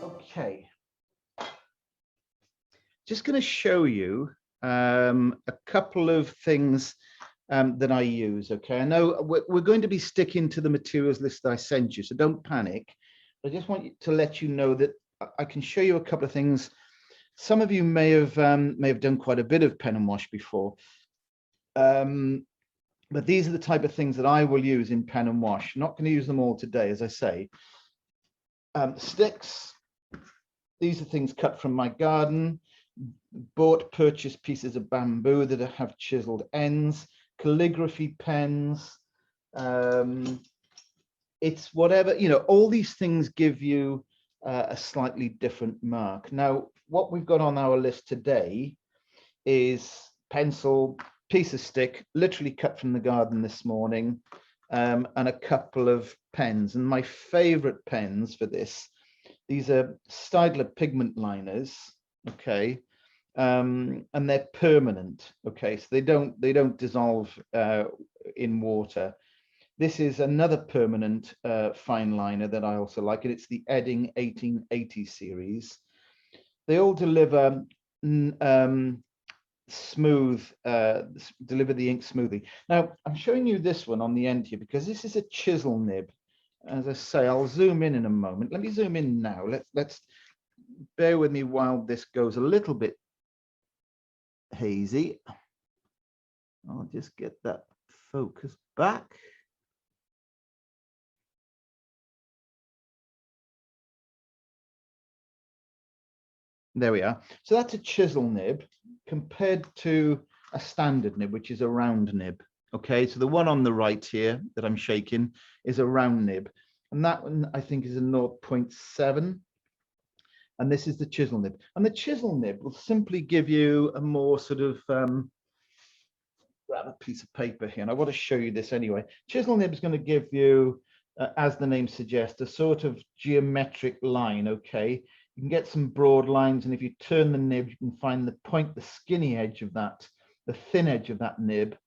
Okay, just going to show you a couple of things that I use. Okay, I know we're going to be sticking to the materials list that I sent you, so don't panic. I just want to let you know that I can show you a couple of things. Some of you may have done quite a bit of pen and wash before, but these are the type of things that I will use in pen and wash. I'm not going to use them all today, as I say. Sticks. These are things cut from my garden. Purchased pieces of bamboo that have chiseled ends. Calligraphy pens. It's whatever, you know, all these things give you a slightly different mark. Now, what we've got on our list today is pencil, piece of stick, literally cut from the garden this morning, and a couple of pens. And my favorite pens for this, these are Stabilo pigment liners, okay, and they're permanent, okay, so they don't dissolve in water. This is another permanent fine liner that I also like, and it's the Edding 1880 series. They all deliver smooth, deliver the ink smoothly. Now, I'm showing you this one on the end here because this is a chisel nib. As I say, I'll zoom in a moment. Let me zoom in now. Let's bear with me while this goes a little bit hazy. I'll just get that focus back. There we are. So that's a chisel nib compared to a standard nib, which is a round nib. Okay, so the one on the right here that I'm shaking is a round nib. And that one, I think, is a 0.7. And this is the chisel nib. And the chisel nib will simply give you a more sort of, grab a piece of paper here. And I want to show you this anyway. Chisel nib is going to give you, as the name suggests, a sort of geometric line, okay? You can get some broad lines, and if you turn the nib, you can find the point, the skinny edge of that, the thin edge of that nib,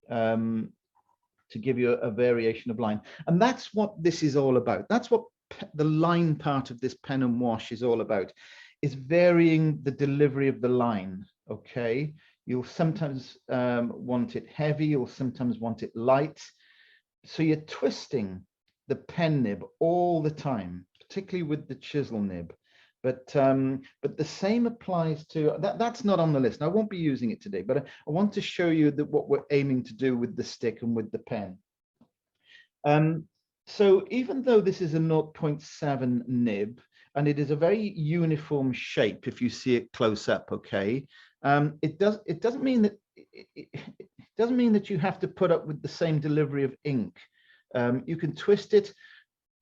to give you a variation of line. And that's what this is all about. That's what the line part of this pen and wash is all about, is varying the delivery of the line, okay? You'll sometimes want it heavy, you'll sometimes want it light. So you're twisting the pen nib all the time, particularly with the chisel nib. But the same applies to that's not on the list. I won't be using it today, but I want to show you that what we're aiming to do with the stick and with the pen. So even though this is a 0.7 nib, and it is a very uniform shape if you see it close up, okay, it doesn't mean that you have to put up with the same delivery of ink. You can twist it,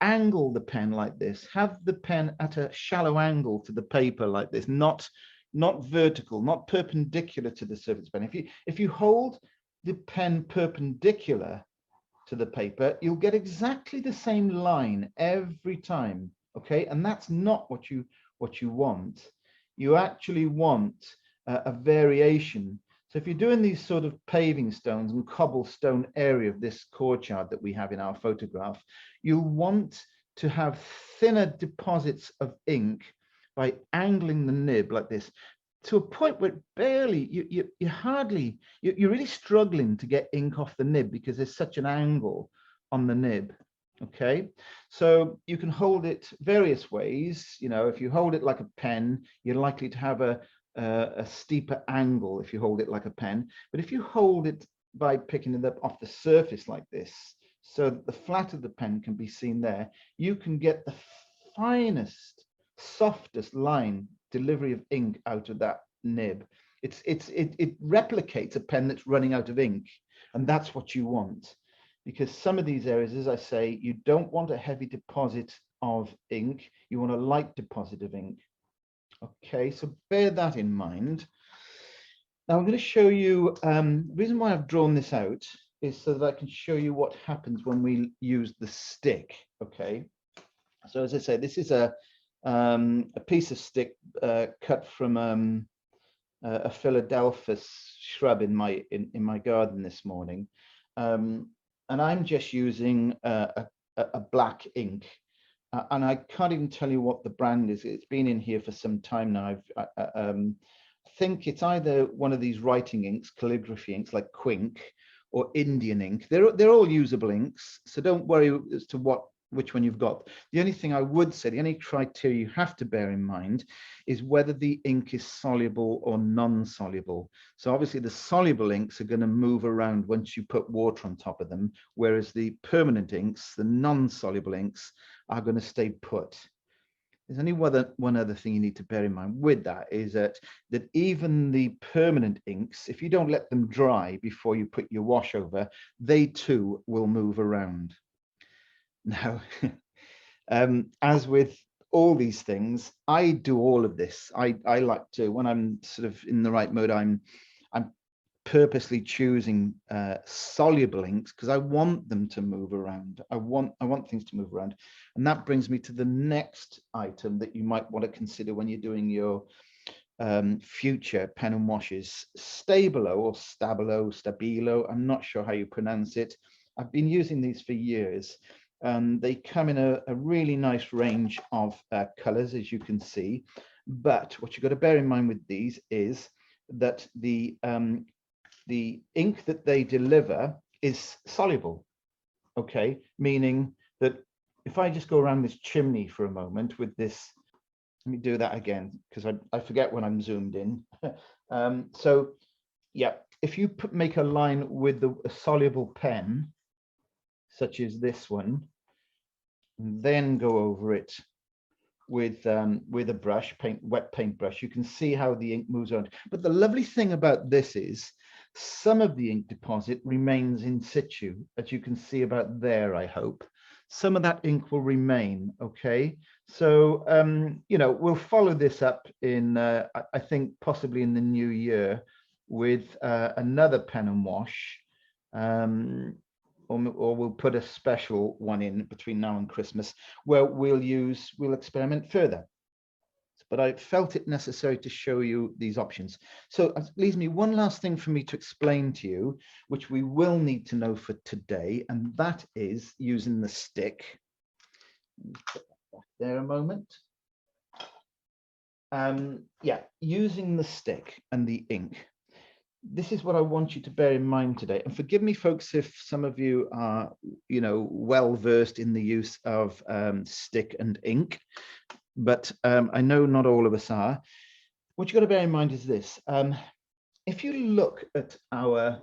angle the pen like this, have the pen at a shallow angle to the paper like this, not vertical, not perpendicular to the surface pen. If you hold the pen perpendicular to the paper, you'll get exactly the same line every time, okay? And that's not what you want. You actually want a variation. So if you're doing these sort of paving stones and cobblestone area of this courtyard that we have in our photograph, you'll want to have thinner deposits of ink by angling the nib like this to a point where barely, you're really struggling to get ink off the nib because there's such an angle on the nib, okay? So you can hold it various ways. You know, if you hold it like a pen, you're likely to have a steeper angle if you hold it like a pen. But if you hold it by picking it up off the surface like this, so that the flat of the pen can be seen there, you can get the finest, softest line delivery of ink out of that nib. It replicates a pen that's running out of ink, and that's what you want, because some of these areas, as I say, you don't want a heavy deposit of ink, you want a light deposit of ink. Okay, so bear that in mind. Now I'm going to show you, the reason why I've drawn this out is so that I can show you what happens when we use the stick, okay? So as I say, this is a piece of stick cut from a Philadelphus shrub in my garden this morning. and I'm just using a black ink. And I can't even tell you what the brand is. It's been in here for some time now. I think it's either one of these writing inks, calligraphy inks like Quink, or Indian ink. They're all usable inks, so don't worry as to which one you've got. The only thing I would say, the only criteria you have to bear in mind is whether the ink is soluble or non-soluble. So obviously the soluble inks are going to move around once you put water on top of them, whereas the permanent inks, the non-soluble inks, are going to stay put. There's only one other thing you need to bear in mind with that is that even the permanent inks, if you don't let them dry before you put your wash over, they too will move around. Now, as with all these things, I do all of this. I like to, when I'm sort of in the right mode, I'm purposely choosing soluble inks because I want them to move around. I want things to move around. And that brings me to the next item that you might want to consider when you're doing your future pen and washes. Stabilo or Stabilo, I'm not sure how you pronounce it. I've been using these for years. They come in a really nice range of colors, as you can see. But what you've got to bear in mind with these is that the ink that they deliver is soluble, okay? Meaning that if I just go around this chimney for a moment with this, let me do that again, because I forget when I'm zoomed in. So yeah, if you make a line with a soluble pen, such as this one, and then go over it with a brush, wet paint brush, you can see how the ink moves around. But the lovely thing about this is some of the ink deposit remains in situ, as you can see about there, I hope. Some of that ink will remain, okay? So, you know, we'll follow this up in, I think, possibly in the new year with another pen and wash, or we'll put a special one in between now and Christmas where we'll experiment further. But I felt it necessary to show you these options. So it leaves me one last thing for me to explain to you, which we will need to know for today, and that is using the stick. Put that back there a moment. Yeah, using the stick and the ink. This is what I want you to bear in mind today. And forgive me, folks, if some of you are, you know, well versed in the use of stick and ink, but I know not all of us are. What you've got to bear in mind is this. If you look at our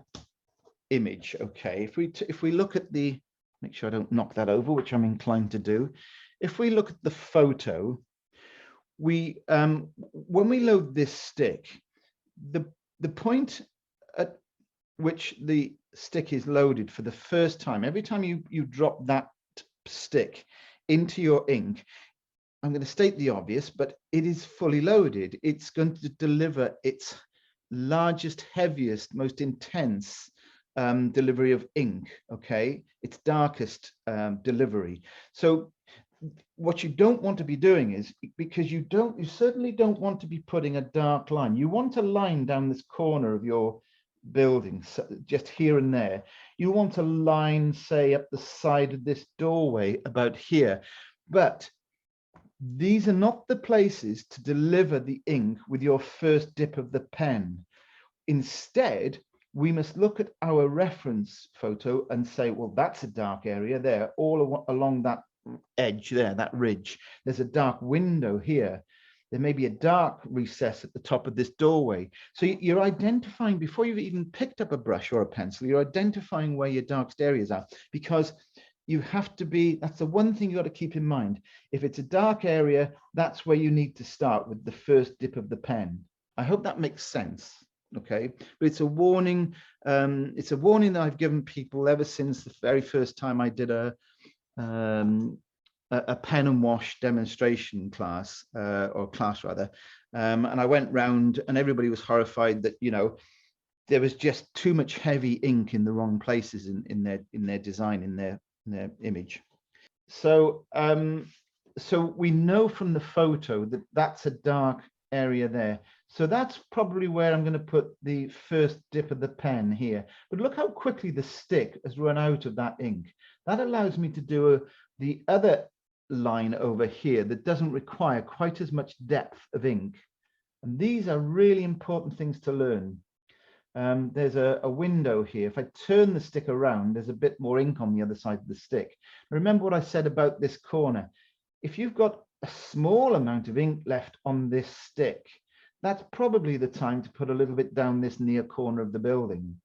image, okay, if we look at the, make sure I don't knock that over, which I'm inclined to do. If we look at the photo, when we load this stick, the point at which the stick is loaded for the first time, every time you drop that stick into your ink, I'm going to state the obvious, but it is fully loaded. It's going to deliver its largest, heaviest, most intense delivery of ink, okay? Its darkest delivery. So what you don't want to be doing is, because you certainly don't want to be putting a dark line. You want a line down this corner of your building, so just here and there. You want a line, say, up the side of this doorway about here. But these are not the places to deliver the ink with your first dip of the pen. Instead, we must look at our reference photo and say, well, that's a dark area there, all along that edge there, that ridge. There's a dark window here. There may be a dark recess at the top of this doorway. So you're identifying, before you've even picked up a brush or a pencil, you're identifying where your darkest areas are, because you have to be, that's the one thing you got to keep in mind. If it's a dark area, that's where you need to start with the first dip of the pen. I hope that makes sense. Okay, but it's a warning. It's a warning that I've given people ever since the very first time I did a pen and wash demonstration class, or class rather, and I went round and everybody was horrified that, you know, there was just too much heavy ink in the wrong places in their design, in their image. So so we know from the photo that that's a dark area there. So that's probably where I'm going to put the first dip of the pen here. But look how quickly the stick has run out of that ink. That allows me to do the other line over here that doesn't require quite as much depth of ink. And these are really important things to learn. There's a window here. If I turn the stick around, there's a bit more ink on the other side of the stick. Remember what I said about this corner. If you've got a small amount of ink left on this stick, that's probably the time to put a little bit down this near corner of the building.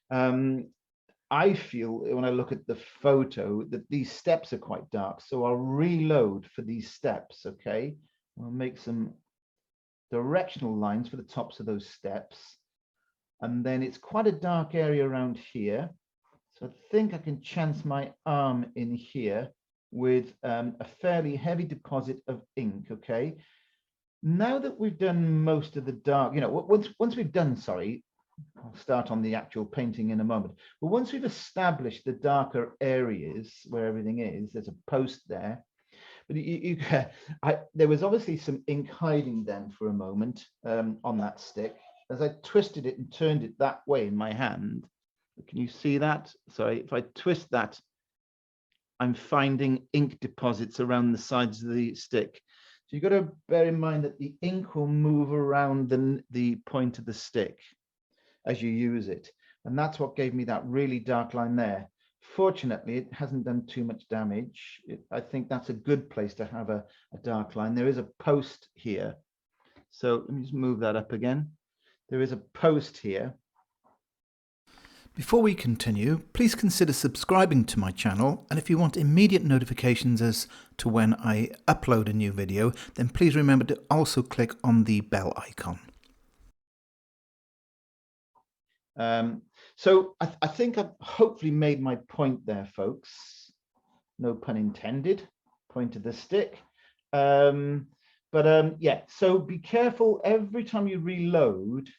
I feel when I look at the photo that these steps are quite dark, so I'll reload for these steps, okay? I'll make some directional lines for the tops of those steps. And then it's quite a dark area around here. So I think I can chance my arm in here with a fairly heavy deposit of ink, okay? Now that we've done most of the dark, you know, once we've done, sorry, I'll start on the actual painting in a moment. But once we've established the darker areas where everything is, there's a post there. But there was obviously some ink hiding then for a moment on that stick. As I twisted it and turned it that way in my hand, can you see that? Sorry, if I twist that, I'm finding ink deposits around the sides of the stick. So you've got to bear in mind that the ink will move around the point of the stick as you use it. And that's what gave me that really dark line there. Fortunately, it hasn't done too much damage. I think that's a good place to have a dark line. There is a post here. So let me just move that up again. There is a post here. Before we continue, please consider subscribing to my channel, and if you want immediate notifications as to when I upload a new video, then please remember to also click on the bell icon. So I think I've hopefully made my point there, folks. No pun intended, point of the stick. Yeah, so be careful every time you reload.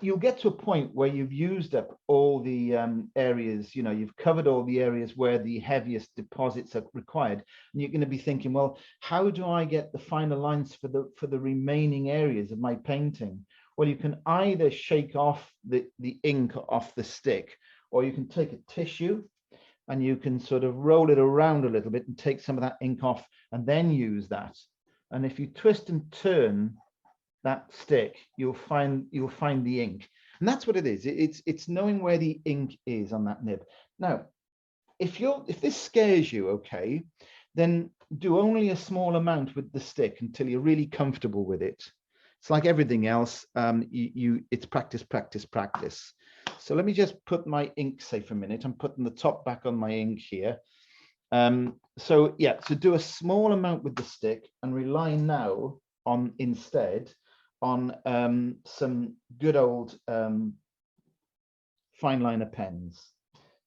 You'll get to a point where you've used up all the areas, you know, you've covered all the areas where the heaviest deposits are required. And you're going to be thinking, well, how do I get the final lines for the remaining areas of my painting? Well, you can either shake off the ink off the stick, or you can take a tissue and you can sort of roll it around a little bit and take some of that ink off and then use that. And if you twist and turn that stick, you'll find the ink. And that's what it is. It's knowing where the ink is on that nib. Now, if this scares you, okay, then do only a small amount with the stick until you're really comfortable with it. It's like everything else. It's practice, practice, practice. So let me just put my ink safe for a minute. I'm putting the top back on my ink here. So yeah, so do a small amount with the stick and rely now on instead on some good old fine liner pens.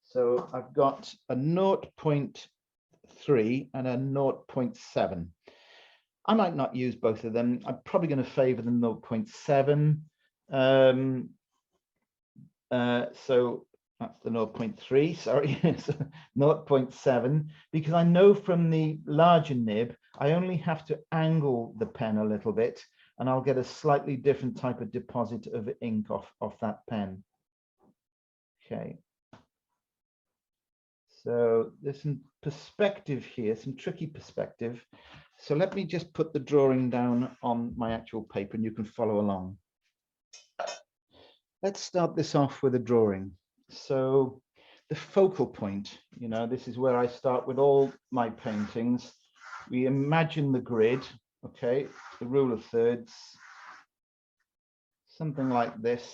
So I've got a 0.3 and a 0.7. I might not use both of them. I'm probably going to favor the 0.7. So that's the 0.3, sorry, 0.7, because I know from the larger nib, I only have to angle the pen a little bit and I'll get a slightly different type of deposit of ink off that pen. Okay. So there's some perspective here, some tricky perspective. So let me just put the drawing down on my actual paper and you can follow along. Let's start this off with a drawing. So the focal point, you know, this is where I start with all my paintings. We imagine the grid, okay, the rule of thirds, something like this.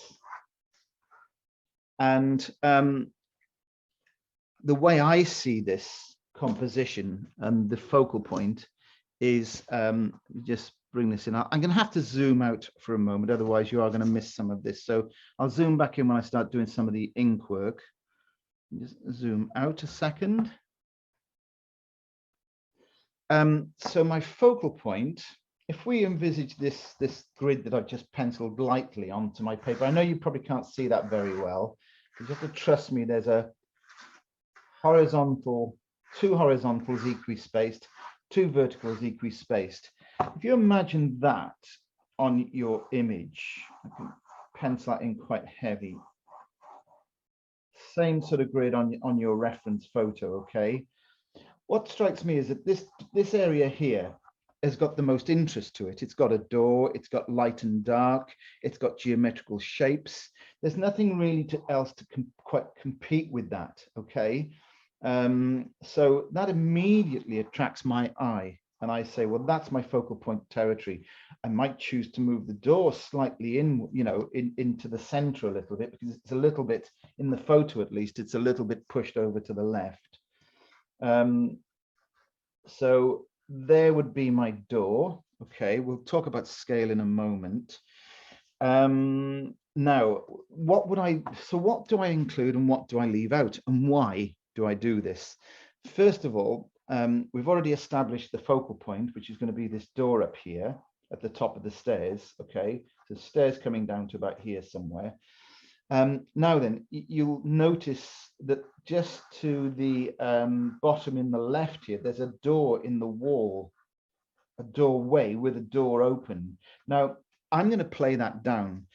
And the way I see this composition and the focal point is, just bring this in. I'm going to have to zoom out for a moment, otherwise you are going to miss some of this. So I'll zoom back in when I start doing some of the ink work. Just zoom out a second. So my focal point, if we envisage this grid that I've just penciled lightly onto my paper, I know you probably can't see that very well, because you have to trust me, there's a horizontal, two horizontals equally spaced, two verticals equally spaced. If you imagine that on your image. I can pencil that in quite heavy. Same sort of grid on your reference photo, okay? What strikes me is that this area here has got the most interest to it. It's got a door, it's got light and dark, it's got geometrical shapes. There's nothing really else to quite compete with that, okay? So that immediately attracts my eye. And I say, well, that's my focal point territory. I might choose to move the door slightly in, you know, into the center a little bit, because it's a little bit, in the photo at least, it's a little bit pushed over to the left. So there would be my door. Okay, we'll talk about scale in a moment. Now, what do I include and what do I leave out, and why do I do this? First of all, we've already established the focal point, which is going to be this door up here at the top of the stairs. Okay, so stairs coming down to about here somewhere. Now then, you'll notice that just to the bottom in the left here, there's a door in the wall, a doorway with a door open. Now, I'm going to play that down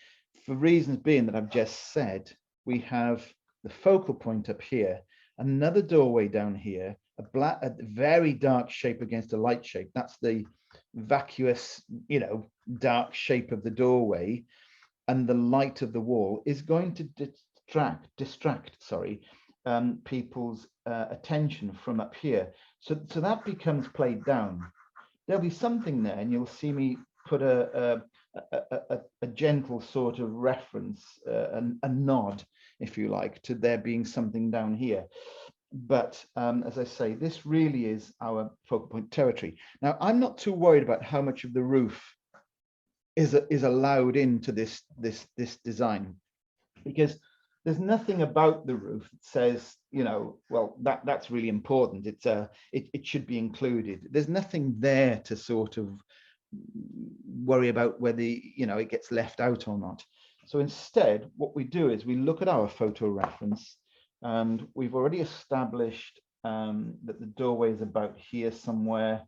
for reasons being that I've just said. We have the focal point up here, another doorway down here, a very dark shape against a light shape. That's the vacuous, you know, dark shape of the doorway. And the light of the wall is going to distract people's attention from up here. So that becomes played down. There'll be something there, and you'll see me put a gentle sort of reference, a nod, if you like, to there being something down here. But as I say, this really is our focal point territory. Now, I'm not too worried about how much of the roof is allowed into this design, because there's nothing about the roof that says, you know, well, that's really important. It should be included. There's nothing there to sort of worry about whether, you know, it gets left out or not. So instead, what we do is we look at our photo reference, and we've already established that the doorway is about here somewhere,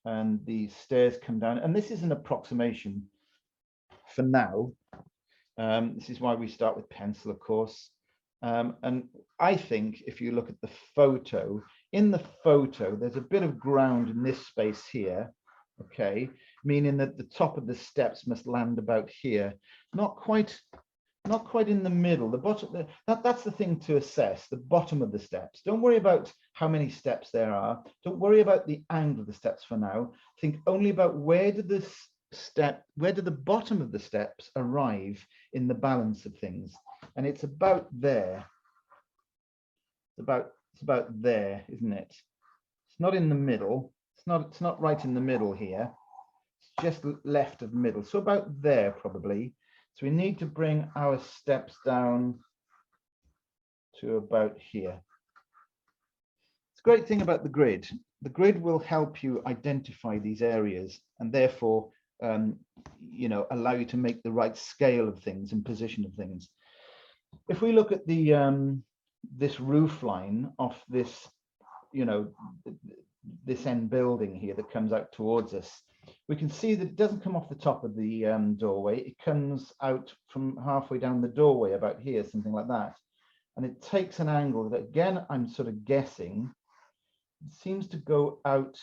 and the stairs come down, and this is an approximation for now. This is why we start with pencil, of course. And I think if you look at the photo, in the photo, there's a bit of ground in this space here, okay, meaning that the top of the steps must land about here, not quite in the middle. The bottom, that's the thing to assess, the bottom of the steps. Don't worry about how many steps there are. Don't worry about the angle of the steps for now. Think only about where do the bottom of the steps arrive in the balance of things. And it's about there. It's about there, isn't it? It's not in the middle. It's not right in the middle here. It's just left of middle. So about there probably. So we need to bring our steps down to about here. It's a great thing about the grid. The grid will help you identify these areas, and therefore, you know, allow you to make the right scale of things and position of things. If we look at the this roof line off this, you know, this end building here that comes out towards us, we can see that it doesn't come off the top of the doorway. It comes out from halfway down the doorway, about here, something like that. And it takes an angle that, again, I'm sort of guessing, it seems to go out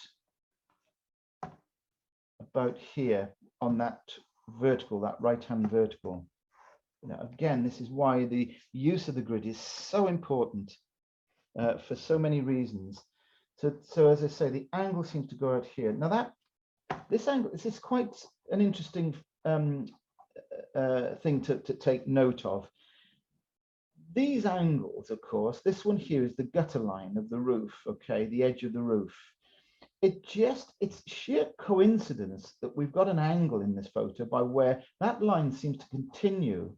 about here on that vertical, that right-hand vertical. Now, again, this is why the use of the grid is so important for so many reasons. So as I say, the angle seems to go out here. Now this angle, this is quite an interesting thing to take note of. These angles, of course, this one here is the gutter line of the roof, okay, the edge of the roof. It's sheer coincidence that we've got an angle in this photo by where that line seems to continue.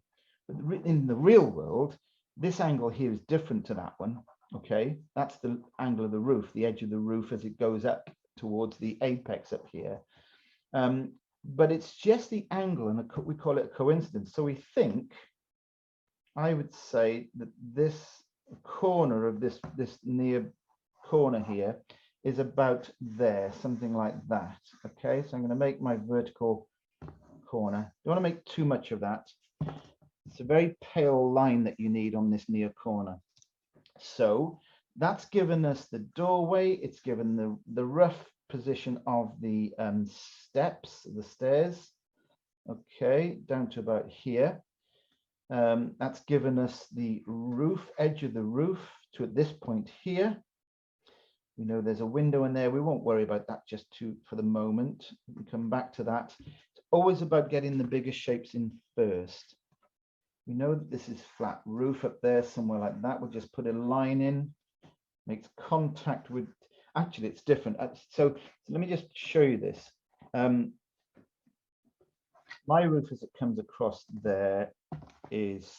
But in the real world, this angle here is different to that one, okay? That's the angle of the roof, the edge of the roof as it goes up towards the apex up here. But it's just the angle, and we call it a coincidence. So we think, I would say that this corner of this near corner here is about there, something like that. Okay, so I'm going to make my vertical corner. Don't want to make too much of that. It's a very pale line that you need on this near corner. So that's given us the doorway. It's given the rough position of the steps, the stairs. Okay, down to about here. That's given us the roof, edge of the roof to at this point here. We know there's a window in there. We won't worry about that just for the moment. We come back to that. It's always about getting the biggest shapes in first. We know that this is flat roof up there, somewhere like that. We'll just put a line in, makes contact with, actually it's different. So let me just show you this. My roof as it comes across there is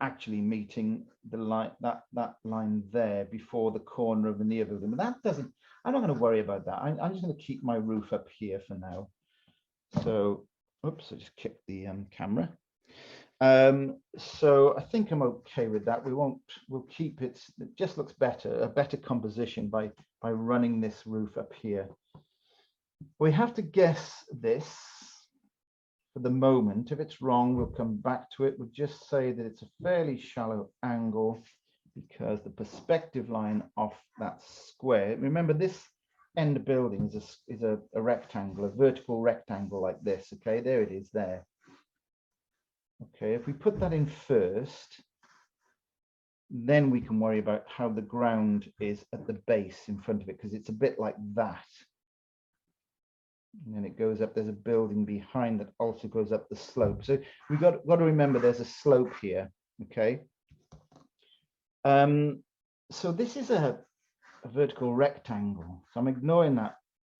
actually meeting the line, that line there before the corner of the near building. But that doesn't, I'm not going to worry about that. I'm just going to keep my roof up here for now. So, oops, I just kicked the camera. So I think I'm okay with that. We'll keep it just looks better, a better composition by running this roof up here. We have to guess this for the moment. If it's wrong, we'll come back to it. We'll just say that it's a fairly shallow angle because the perspective line off that square, remember this end building is a rectangle, a vertical rectangle like this. Okay, there it is there. Okay, if we put that in first, then we can worry about how the ground is at the base in front of it, because it's a bit like that. And then it goes up, there's a building behind that also goes up the slope. So we've got to remember there's a slope here, okay? So this is a vertical rectangle. So I'm ignoring that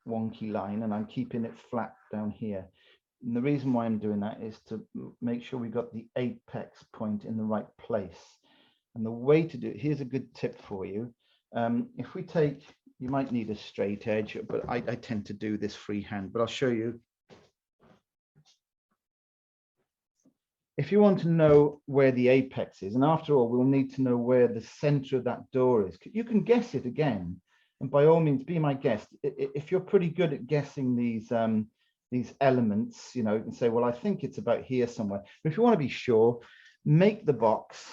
wonky line and I'm keeping it flat down here. And the reason why I'm doing that is to make sure we got the apex point in the right place. And the way to do it, here's a good tip for you. If we take, you might need a straight edge, but I tend to do this freehand, but I'll show you. If you want to know where the apex is, and after all, we'll need to know where the center of that door is. You can guess it again, and by all means, be my guest. If you're pretty good at guessing these elements, you know, you can say, well, I think it's about here somewhere. But if you want to be sure, make the box,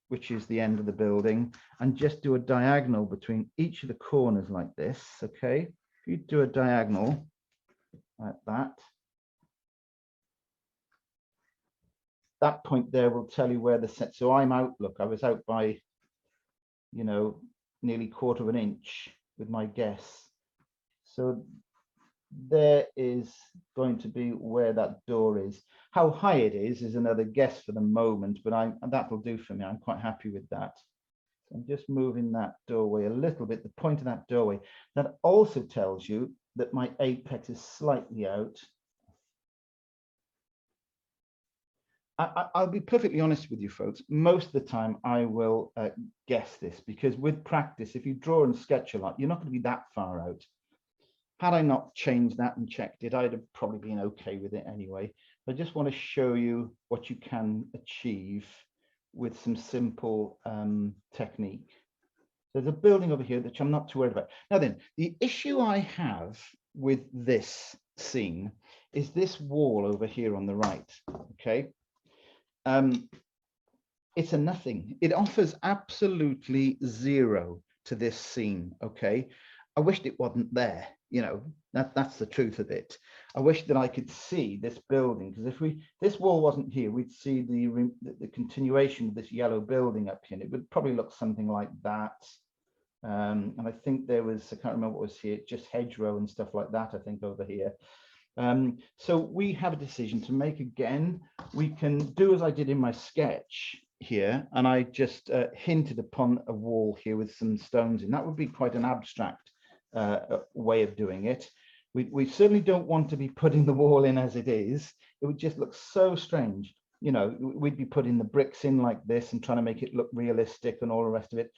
which is the end of the building, and just do a diagonal between each of the corners like this, okay? If you do a diagonal like that, that point there will tell you where the set. So I'm out, look, I was out by, you know, nearly 1/4 of an inch with my guess. So there is going to be where that door is. How high it is another guess for the moment, but that will do for me. I'm quite happy with that. So I'm just moving that doorway a little bit, the point of that doorway. That also tells you that my apex is slightly out. I'll be perfectly honest with you folks, most of the time I will guess this, because with practice, if you draw and sketch a lot, you're not going to be that far out. Had I not changed that and checked it, I'd have probably been okay with it anyway. I just want to show you what you can achieve with some simple technique. There's a building over here that I'm not too worried about. Now then, the issue I have with this scene is this wall over here on the right, okay? It's a nothing. It offers absolutely zero to this scene, okay? I wished it wasn't there, you know, that's the truth of it. I wish that I could see this building, because if this wall wasn't here, we'd see the continuation of this yellow building up here. And it would probably look something like that. And I think there was, I can't remember what was here, just hedgerow and stuff like that, I think, over here. So we have a decision to make again. We can do as I did in my sketch here, and I just hinted upon a wall here with some stones in. That would be quite an abstract way of doing it. We certainly don't want to be putting the wall in as it is. It would just look so strange. You know, we'd be putting the bricks in like this and trying to make it look realistic and all the rest of it.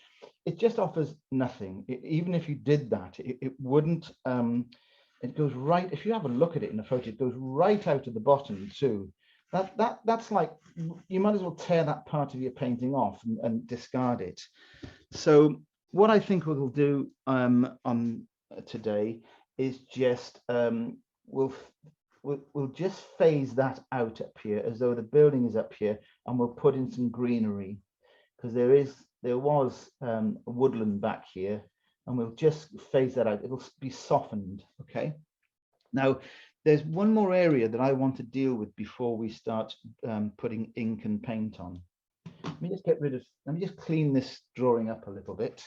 It just offers nothing. Even if you did that, it wouldn't. It goes right, if you have a look at it in a photo, it goes right out of the bottom too. That's like, you might as well tear that part of your painting off and discard it. So what I think we'll do on today is just we'll just phase that out up here as though the building is up here, and we'll put in some greenery because there was a woodland back here, and we'll just phase that out. It'll be softened. Okay. Now, there's one more area that I want to deal with before we start putting ink and paint on. Let me just clean this drawing up a little bit.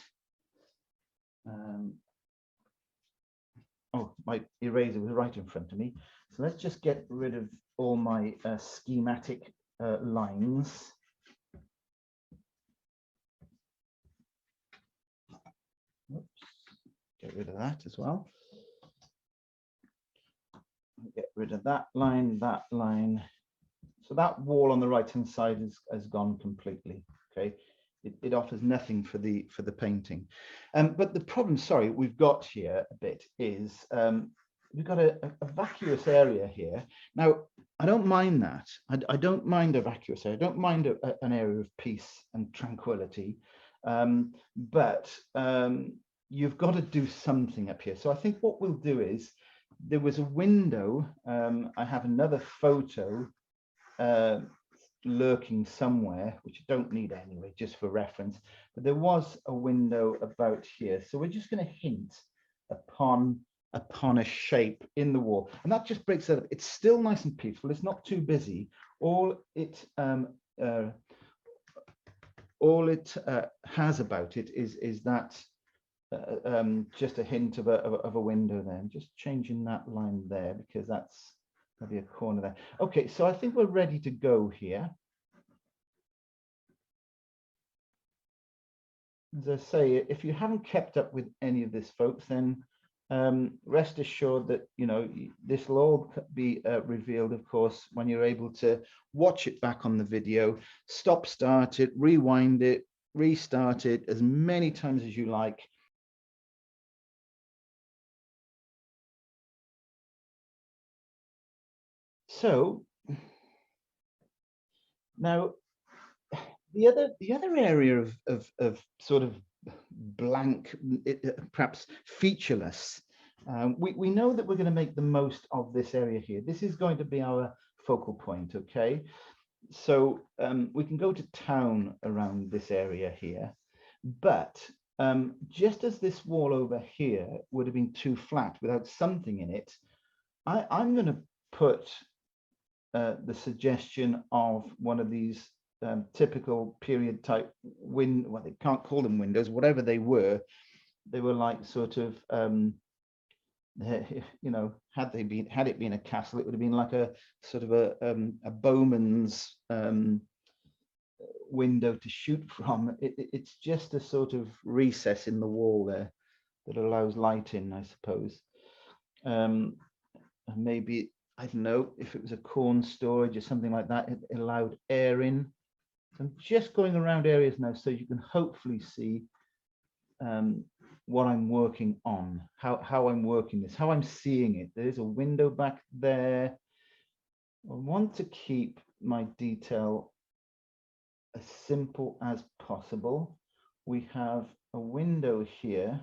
Oh, my eraser was right in front of me. So let's just get rid of all my schematic lines. Oops. Get rid of that as well. Get rid of that line, that line. So that wall on the right hand side has gone completely. Okay, it offers nothing for the painting. But the problem, sorry, we've got here a bit is we've got a vacuous area here. Now, I don't mind that. I don't mind a vacuous area. I don't mind an area of peace and tranquility. But you've got to do something up here. So I think what we'll do is, there was a window. I have another photo lurking somewhere, which I don't need anyway, just for reference. But there was a window about here. So we're just going to hint upon a shape in the wall. And that just breaks it up. It's still nice and peaceful. It's not too busy. All it has about it is that just a hint of a window there. I'm just changing that line there because that's maybe a corner there. Okay, so I think we're ready to go here. As I say, if you haven't kept up with any of this, folks, then rest assured that this will all be revealed, of course, when you're able to watch it back on the video, start it, rewind it, restart it as many times as you like. So now the other area of sort of blank, perhaps featureless, we know that we're going to make the most of this area here. This is going to be our focal point. Okay, so we can go to town around this area here, but just as this wall over here would have been too flat without something in it, I'm going to put the suggestion of one of these typical period type well, they can't call them windows, whatever they were like sort of had it been a castle, it would have been like a sort of a bowman's window to shoot from. It's just a sort of recess in the wall there that allows light in, I suppose. Maybe, I don't know, if it was a corn storage or something like that, it allowed air in. So I'm just going around areas now so you can hopefully see what I'm working on, how I'm working this, how I'm seeing it. There's a window back there. I want to keep my detail as simple as possible. We have a window here.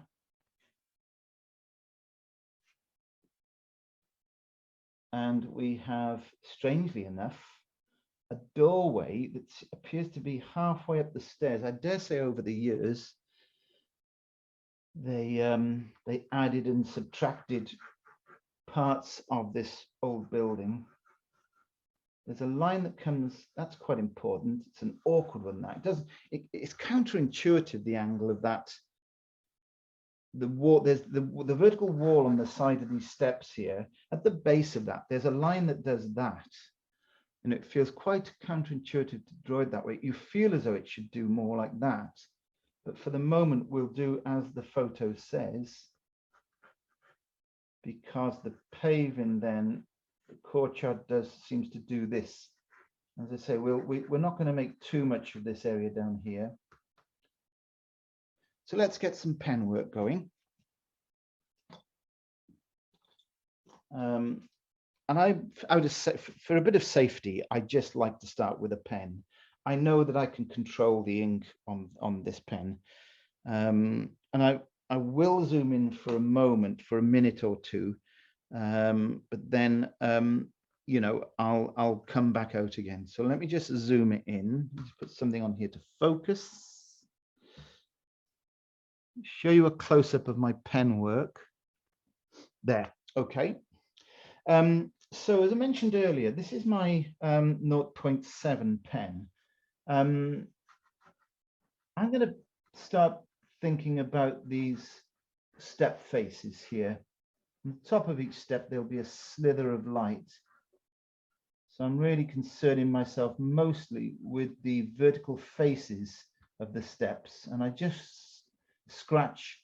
And we have, strangely enough, a doorway that appears to be halfway up the stairs. I dare say over the years, they added and subtracted parts of this old building. There's a line that comes, that's quite important. It's an awkward one now. It's counterintuitive, the angle of that. The wall, there's the vertical wall on the side of these steps here. At the base of that, there's a line that does that. And it feels quite counterintuitive to draw it that way. You feel as though it should do more like that. But for the moment, we'll do as the photo says, because the paving then, the courtyard seems to do this. As I say, we're not going to make too much of this area down here. So let's get some pen work going. And for a bit of safety, I just like to start with a pen. I know that I can control the ink on this pen. And I will zoom in for a moment, for a minute or two, but then you know, I'll come back out again. So let me just zoom it in. Let's put something on here to focus. Show you a close-up of my pen work. There, okay. So as I mentioned earlier, this is my 0.7 pen. I'm going to start thinking about these step faces here. On the top of each step, there'll be a slither of light. So I'm really concerning myself mostly with the vertical faces of the steps. And I just scratch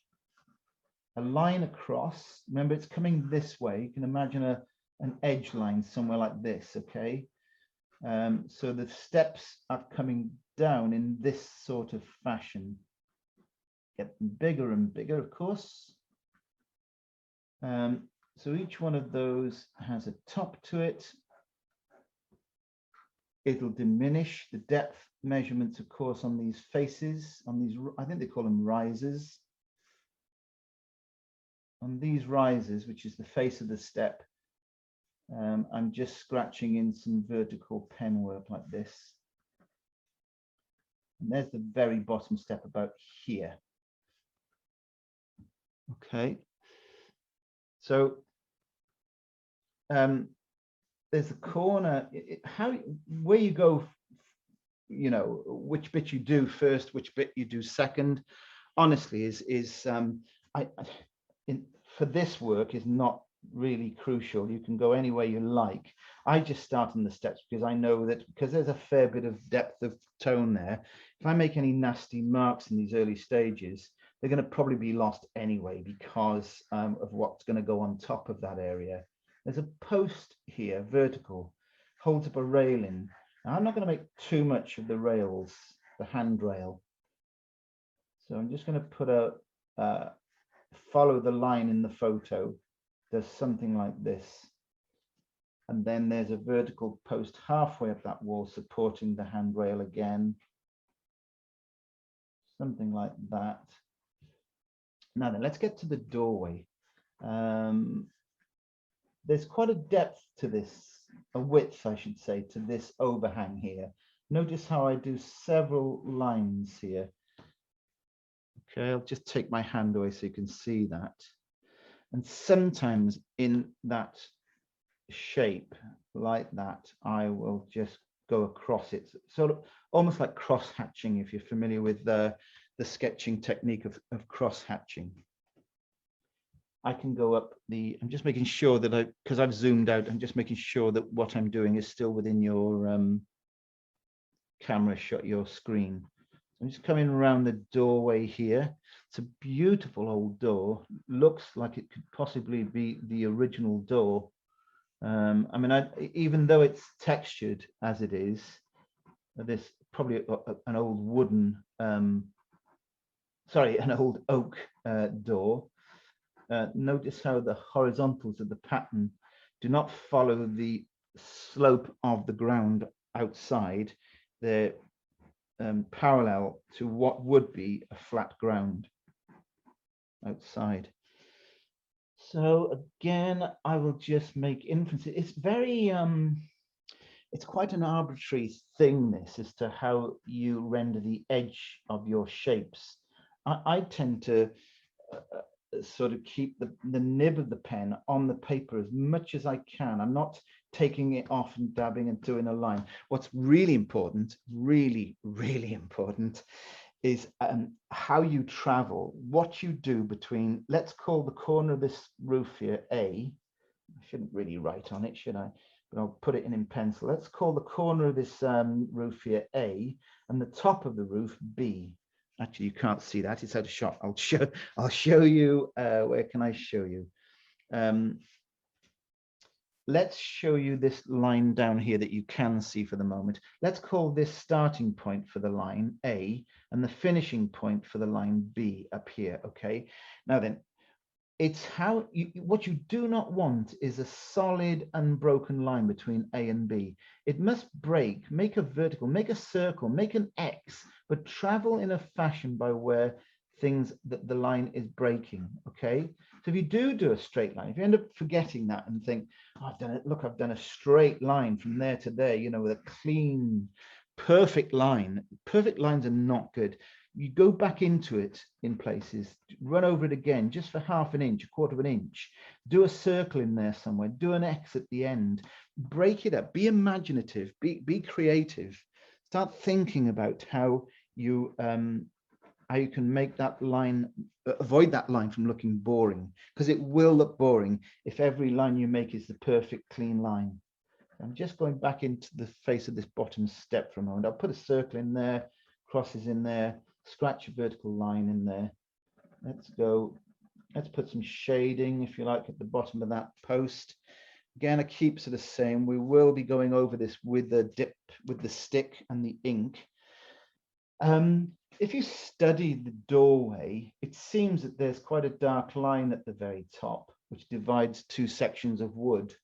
a line across. Remember, it's coming this way. You can imagine an edge line somewhere like this, okay? So the steps are coming down in this sort of fashion. Get them bigger and bigger, of course. So each one of those has a top to it. It'll diminish the depth measurements, of course, on these faces, on these, I think they call them risers. On these risers, which is the face of the step, I'm just scratching in some vertical pen work like this. And there's the very bottom step about here. Okay. So there's the corner, where you go, you know, which bit you do first, which bit you do second, honestly, for this work is not really crucial. You can go any way you like. I just start on the steps because I know that because there's a fair bit of depth of tone there, if I make any nasty marks in these early stages, they're going to probably be lost anyway because of what's going to go on top of that area. There's a post here, vertical, holds up a railing. Now, I'm not going to make too much of the rails, the handrail. So I'm just going to put follow the line in the photo. There's something like this. And then there's a vertical post halfway up that wall supporting the handrail again. Something like that. Now then, let's get to the doorway. There's quite a depth to this, a width, I should say, to this overhang here. Notice how I do several lines here. Okay, I'll just take my hand away so you can see that. And sometimes in that shape like that, I will just go across it. Sort of almost like cross hatching, if you're familiar with the sketching technique of cross hatching. I can go up I'm just making sure that because I've zoomed out, I'm just making sure that what I'm doing is still within your camera shot, your screen. I'm just coming around the doorway here. It's a beautiful old door. Looks like it could possibly be the original door. I mean, even though it's textured as it is, this probably an old wooden, an old oak door. Notice how the horizontals of the pattern do not follow the slope of the ground outside. They're parallel to what would be a flat ground outside. So again, I will just make inferences. It's very, it's quite an arbitrary thing, this, as to how you render the edge of your shapes. I tend to sort of keep the nib of the pen on the paper as much as I can. I'm not taking it off and dabbing and doing a line. What's really important, really, really important, is how you travel, what you do between, let's call the corner of this roof here A. I shouldn't really write on it, should I? But I'll put it in pencil. Let's call the corner of this roof here A, and the top of the roof B. Actually, you can't see that, it's out of shot. I'll show you. Where can I show you? Let's show you this line down here that you can see for the moment. Let's call this starting point for the line A and the finishing point for the line B up here. Okay. Now then, it's how what you do not want is a solid unbroken line between A and B. It must break, make a vertical, make a circle, make an X, but travel in a fashion by where things that the line is breaking. Okay, so if you do a straight line, if you end up forgetting that and think, oh, I've done it, look, I've done a straight line from there to there, you know, with a clean, perfect line. Perfect lines are not good. You go back into it in places, run over it again just for half an inch, a quarter of an inch, do a circle in there somewhere, do an X at the end, break it up, be imaginative, be creative, start thinking about how you can make that line, avoid that line from looking boring, because it will look boring if every line you make is the perfect clean line. I'm just going back into the face of this bottom step for a moment. I'll put a circle in there, crosses in there, scratch a vertical line in there. Let's put some shading, if you like, at the bottom of that post. Again, I keep it the same. We will be going over this with the dip, with the stick and the ink. If you study the doorway, it seems that there's quite a dark line at the very top, which divides two sections of wood.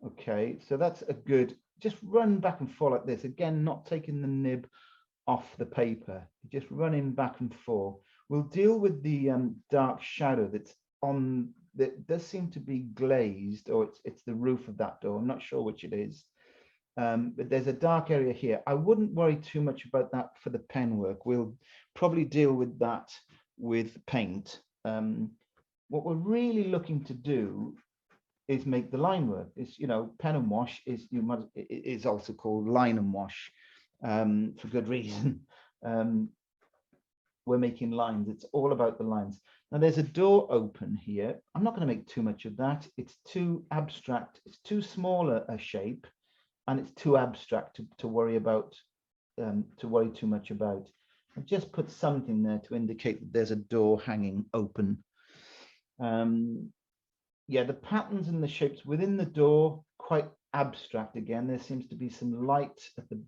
Okay, so that's a good, just run back and forth like this. Again, not taking the nib off the paper, just running back and forth. We'll deal with the dark shadow that's on, that does seem to be glazed, or it's the roof of that door. I'm not sure which it is. But there's a dark area here. I wouldn't worry too much about that for the pen work. We'll probably deal with that with paint. What we're really looking to do is make the line work. It's, you know, pen and wash is also called line and wash for good reason. We're making lines. It's all about the lines. Now there's a door open here. I'm not going to make too much of that. It's too abstract. It's too small a shape. And it's too abstract to worry about, to worry too much about. I've just put something there to indicate that there's a door hanging open. Yeah, the patterns and the shapes within the door, quite abstract again. There seems to be some light at the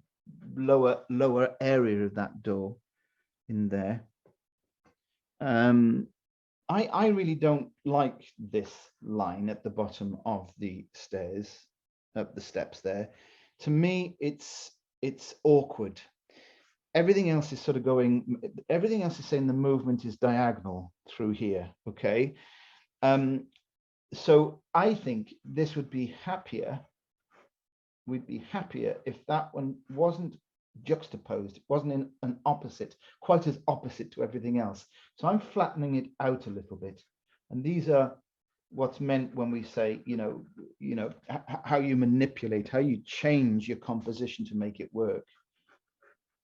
lower area of that door in there. I really don't like this line at the bottom of the stairs, up the steps there. To me, it's awkward. Everything else is sort of going, everything else is saying the movement is diagonal through here. Okay, so I think this would be happier, we'd be happier if that one wasn't juxtaposed, it wasn't in an opposite, quite as opposite to everything else. So I'm flattening it out a little bit, and these are what's meant when we say, you know, how you manipulate, how you change your composition to make it work.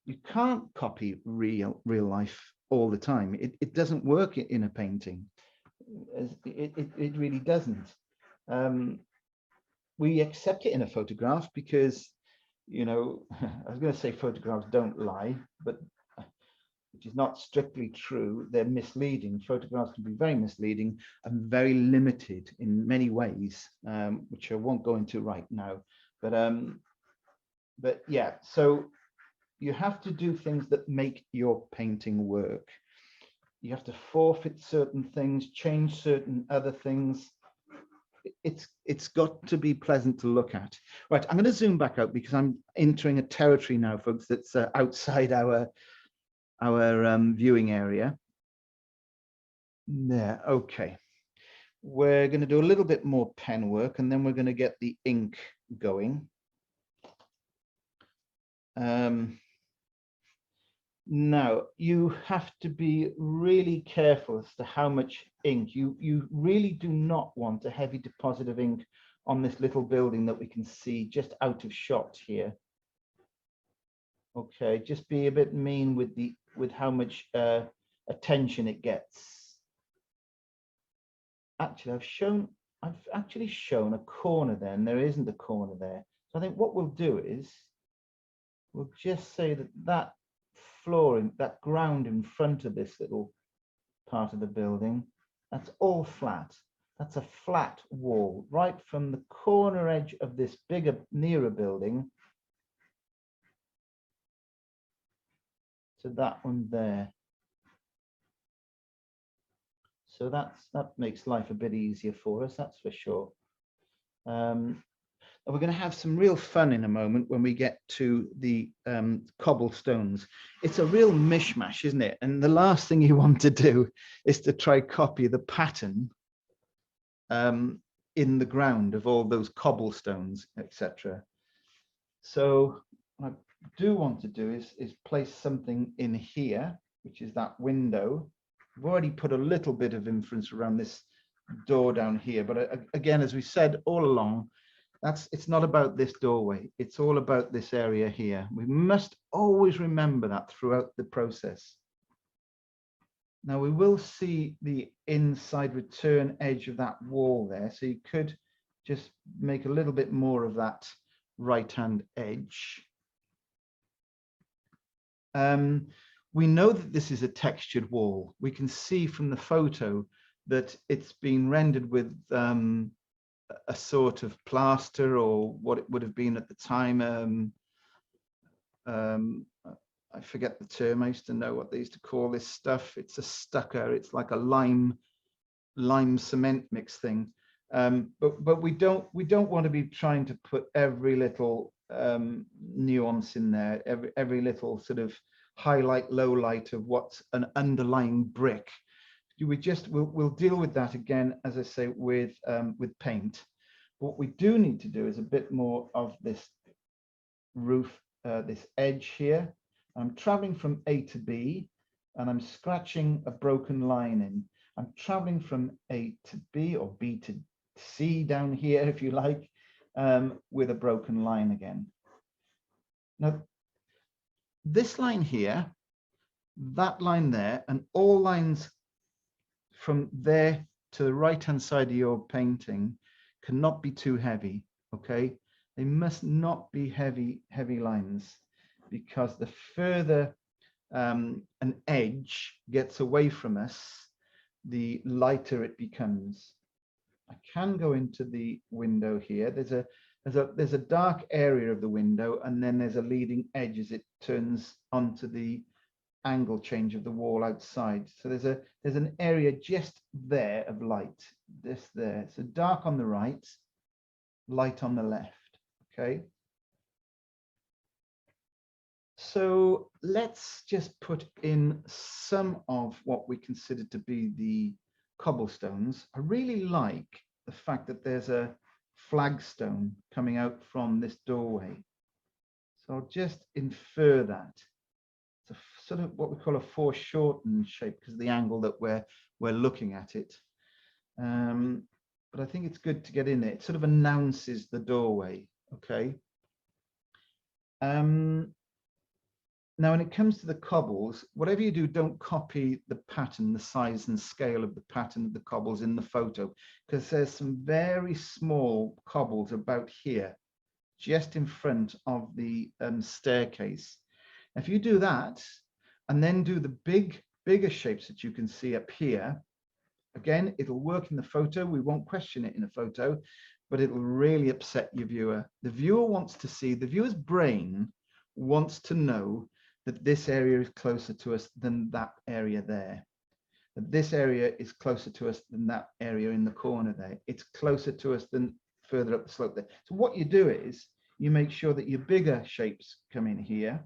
You can't copy real life all the time. It doesn't work in a painting. It really doesn't. We accept it in a photograph because, you know, I was going to say photographs don't lie, but which is not strictly true. They're misleading. Photographs can be very misleading and very limited in many ways, which I won't go into right now. But yeah, so you have to do things that make your painting work. You have to forfeit certain things, change certain other things. It's got to be pleasant to look at. Right, I'm going to zoom back out because I'm entering a territory now, folks, that's outside our viewing area. There, okay. We're going to do a little bit more pen work, and then we're going to get the ink going. Now, you have to be really careful as to how much ink. You really do not want a heavy deposit of ink on this little building that we can see just out of shot here. Okay, just be a bit mean with how much attention it gets. Actually, I've actually shown a corner there, and there isn't a corner there. So I think what we'll do is we'll just say that flooring, that ground in front of this little part of the building, that's all flat. That's a flat wall right from the corner edge of this bigger, nearer building to that one there. So that makes life a bit easier for us, that's for sure. Now And we're going to have some real fun in a moment when we get to the cobblestones. It's a real mishmash, isn't it? And the last thing you want to do is to try copy the pattern in the ground of all those cobblestones, etc. So what I do want to do is place something in here, which is that window. I've already put a little bit of inference around this door down here, but again, as we said all along, it's not about this doorway. It's all about this area here. We must always remember that throughout the process. Now we will see the inside return edge of that wall there. So you could just make a little bit more of that right-hand edge. We know that this is a textured wall. We can see from the photo that it's been rendered with a sort of plaster, or what it would have been at the time. I forget the term. I used to know what they used to call this stuff. It's a stucco. It's like a lime cement mix thing. But we don't want to be trying to put every little nuance in there, every little sort of highlight, low light of what's an underlying brick. We'll deal with that again, as I say, with paint. What we do need to do is a bit more of this roof, this edge here. I'm traveling from A to B, and I'm scratching a broken line in. I'm traveling from A to B, or B to C down here, if you like, with a broken line again. Now, this line here, that line there, and all lines from there to the right-hand side of your painting cannot be too heavy, okay? They must not be heavy lines, because the further an edge gets away from us, the lighter it becomes. I can go into the window here. There's a dark area of the window, and then there's a leading edge as it turns onto the angle change of the wall outside. So there's an area just there of light, this there. So dark on the right, light on the left, okay? So let's just put in some of what we consider to be the cobblestones. I really like the fact that there's a flagstone coming out from this doorway. So I'll just infer that. It's a sort of what we call a foreshortened shape because of the angle that we're looking at it. But I think it's good to get in there. It sort of announces the doorway, okay? Now, when it comes to the cobbles, whatever you do, don't copy the pattern, the size and scale of the pattern of the cobbles in the photo, because there's some very small cobbles about here, just in front of the staircase. If you do that, and then do the bigger shapes that you can see up here, again, it'll work in the photo. We won't question it in a photo, but it'll really upset your viewer. The viewer wants to see, the viewer's brain wants to know that this area is closer to us than that area there. That this area is closer to us than that area in the corner there. It's closer to us than further up the slope there. So what you do is you make sure that your bigger shapes come in here.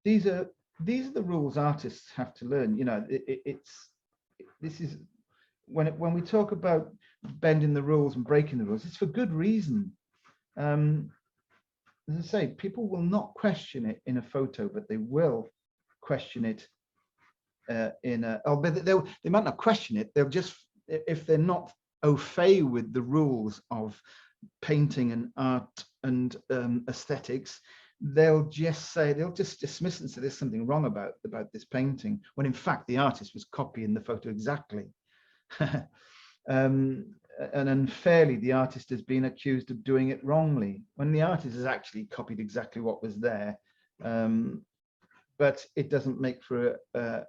These are the rules artists have to learn. You know, this is when we talk about bending the rules and breaking the rules, it's for good reason. As I say, people will not question it in a photo, but they will question it in a. Oh, but they might not question it. They'll just, if they're not au fait with the rules of painting and art and aesthetics, they'll just dismiss it and say there's something wrong about this painting, when in fact the artist was copying the photo exactly. And unfairly, the artist has been accused of doing it wrongly, when the artist has actually copied exactly what was there. But it doesn't make for a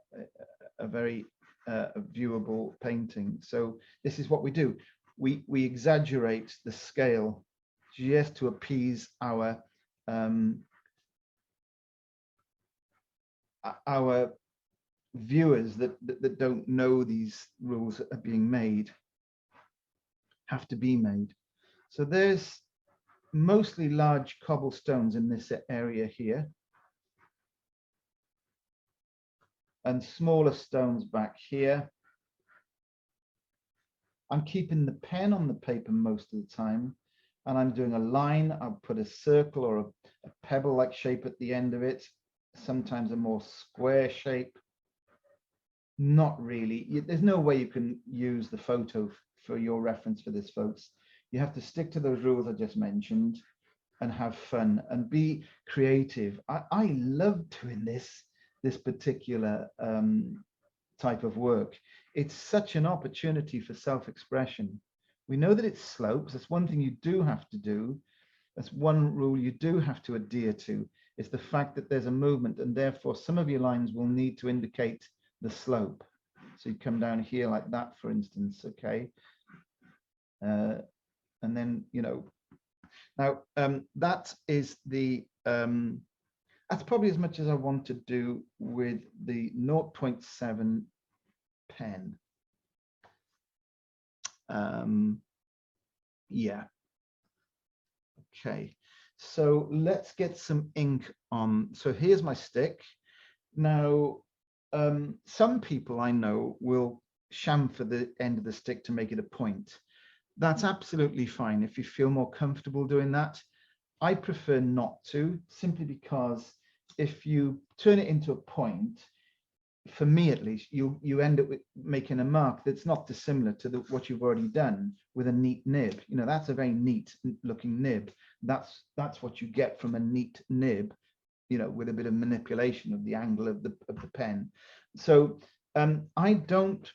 very viewable painting. So this is what we do. We exaggerate the scale just to appease our viewers that don't know these rules are being made, have to be made. So there's mostly large cobblestones in this area here, and smaller stones back here. I'm keeping the pen on the paper most of the time, and I'm doing a line. I'll put a circle or a pebble-like shape at the end of it, sometimes a more square shape. Not really. There's no way you can use the photo for your reference for this, folks. You have to stick to those rules I just mentioned and have fun and be creative. I love doing this particular type of work. It's such an opportunity for self-expression. We know that it slopes. That's one thing you do have to do. That's one rule you do have to adhere to, is the fact that there's a movement, and therefore some of your lines will need to indicate the slope. So you come down here like that, for instance, okay? And then, you know, now that is the, that's probably as much as I want to do with the 0.7 pen. Yeah. Okay, so let's get some ink on. So here's my stick. Now, some people I know will chamfer the end of the stick to make it a point. That's absolutely fine if you feel more comfortable doing that. I prefer not to, simply because if you turn it into a point, for me at least, you end up with making a mark that's not dissimilar to what you've already done with a neat nib. You know, that's a very neat looking nib. That's what you get from a neat nib, you know, with a bit of manipulation of the angle of the pen. So I don't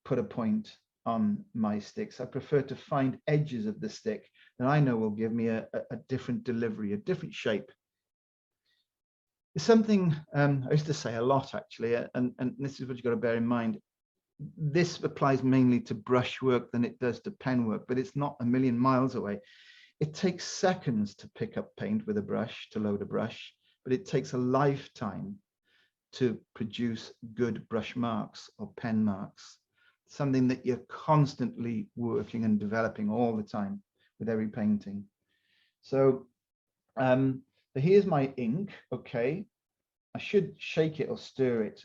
put a point on my sticks. I prefer to find edges of the stick that I know will give me a different delivery, a different shape. It's something I used to say a lot, actually, and this is what you've got to bear in mind. This applies mainly to brush work than it does to pen work, but it's not a million miles away. It takes seconds to pick up paint with a brush, to load a brush, but it takes a lifetime to produce good brush marks or pen marks, something that you're constantly working and developing all the time with every painting. So here's my ink. Okay, I should shake it or stir it.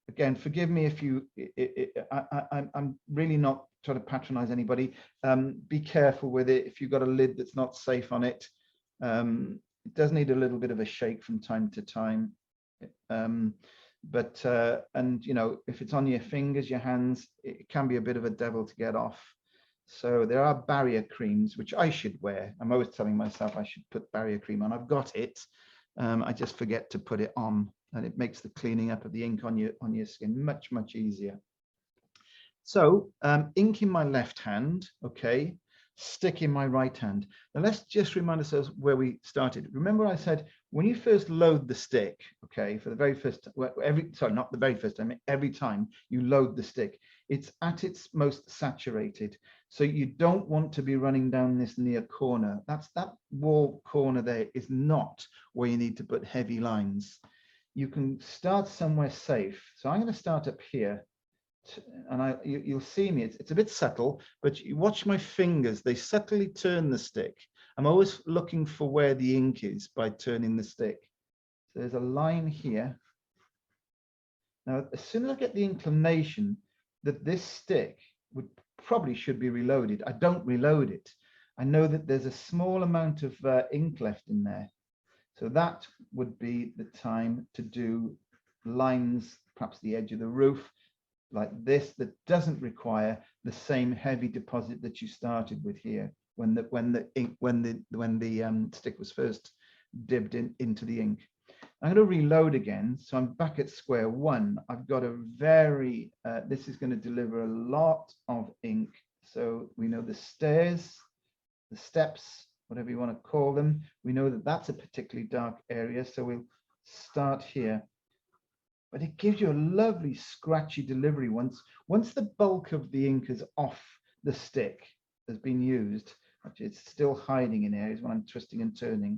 Again, forgive me if you, I'm really not trying to patronize anybody. Be careful with it. If you've got a lid that's not safe on it, it does need a little bit of a shake from time to time. And you know, if it's on your fingers, your hands, it can be a bit of a devil to get off. So there are barrier creams, which I should wear. I'm always telling myself I should put barrier cream on. I've got it. I just forget to put it on, and it makes the cleaning up of the ink on your skin much, much easier. So ink in my left hand, okay, stick in my right hand. Now let's just remind ourselves where we started. Remember I said when you first load the stick, okay, for the very first, not the very first time, every time you load the stick, it's at its most saturated. So you don't want to be running down this near corner. That wall corner there is not where you need to put heavy lines. You can start somewhere safe. So I'm going to start up here. And you'll see me, it's a bit subtle, but you watch my fingers, they subtly turn the stick. I'm always looking for where the ink is by turning the stick. So there's a line here. Now, as soon as I get the inclination that this stick probably should be reloaded, I don't reload it. I know that there's a small amount of ink left in there. So that would be the time to do lines, perhaps the edge of the roof, like this, that doesn't require the same heavy deposit that you started with here when the stick was first dibbed into the ink. I'm going to reload again, so I'm back at square one. I've got a very this is going to deliver a lot of ink. So we know the stairs, the steps, whatever you want to call them, we know that that's a particularly dark area, so we'll start here. But it gives you a lovely scratchy delivery once the bulk of the ink is off the stick, has been used. Actually, it's still hiding in areas when I'm twisting and turning.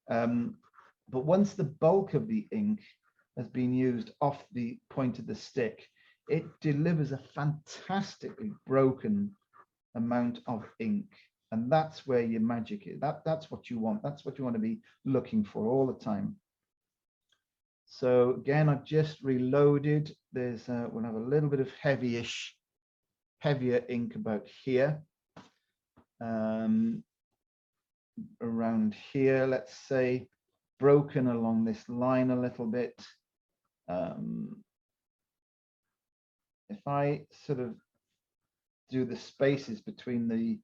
But once the bulk of the ink has been used off the point of the stick, it delivers a fantastically broken amount of ink. And that's where your magic is. That's what you want. That's what you want to be looking for all the time. So again, I've just reloaded. We'll have a little bit of heavier ink about here. Around here, let's say, broken along this line a little bit. If I sort of do the spaces between the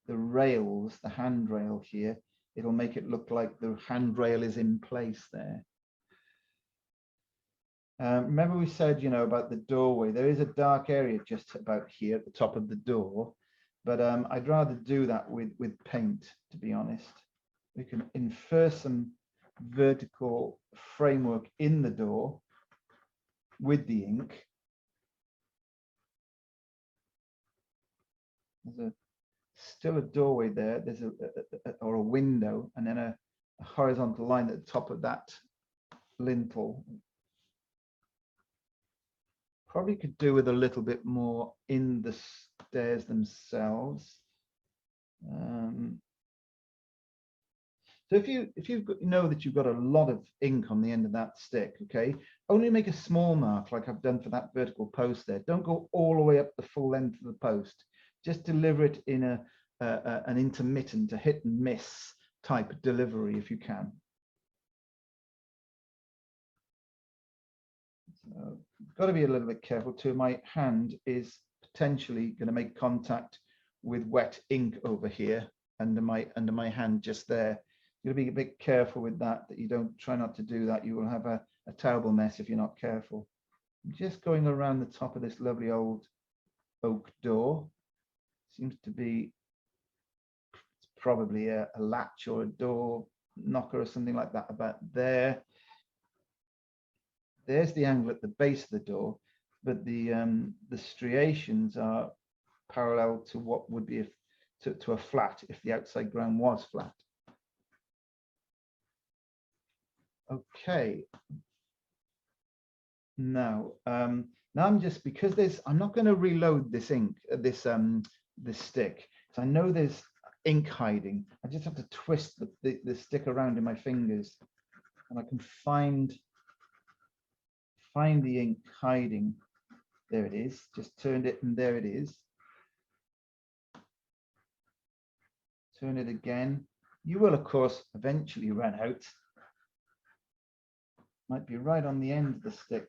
rails, the handrail here, it'll make it look like the handrail is in place there. Remember we said, you know, about the doorway, there is a dark area just about here at the top of the door, but I'd rather do that with paint, to be honest. We can infer some vertical framework in the door with the ink. There's still a doorway there. There's or a window, and then a horizontal line at the top of that lintel. Probably could do with a little bit more in the stairs themselves. So if you know that you've got a lot of ink on the end of that stick, okay, only make a small mark like I've done for that vertical post there. Don't go all the way up the full length of the post. Just deliver it in an intermittent, a hit and miss type of delivery if you can. So got to be a little bit careful too. My hand is potentially going to make contact with wet ink over here under my hand just there. You've got to be a bit careful with that you don't try not to do that. You will have a terrible mess if you're not careful. I'm just going around the top of this lovely old oak door. Seems to be probably a latch or a door knocker or something like that about there. There's the angle at the base of the door, but the striations are parallel to what would be to a flat if the outside ground was flat. Okay. Now I'm just, because I'm not going to reload this ink, this stick. So I know there's ink hiding. I just have to twist the stick around in my fingers, and I can find the ink hiding. There it is. Just turned it, and there it is. Turn it again. You will, of course, eventually run out. Might be right on the end of the stick.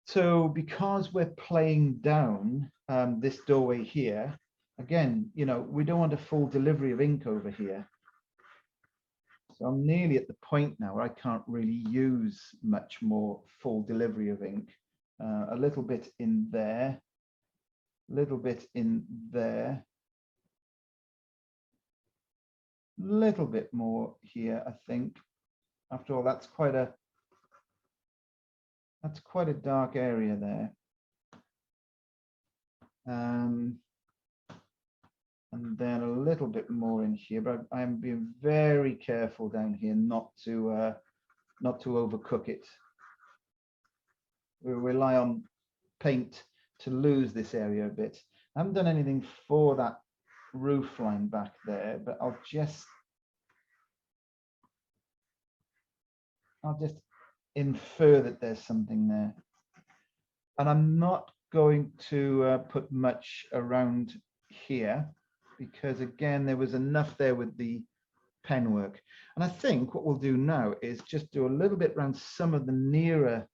So because we're playing down this doorway here, again, you know, we don't want a full delivery of ink over here. So I'm nearly at the point now where I can't really use much more full delivery of ink. A little bit in there, a little bit in there, little bit more here, I think. After all, that's quite a dark area there. And then a little bit more in here, but I'm being very careful down here not to overcook it. We rely on paint to lose this area a bit. I haven't done anything for that roof line back there, but I'll just infer that there's something there. And I'm not going to put much around here, because again, there was enough there with the pen work. And I think what we'll do now is just do a little bit around some of the nearer.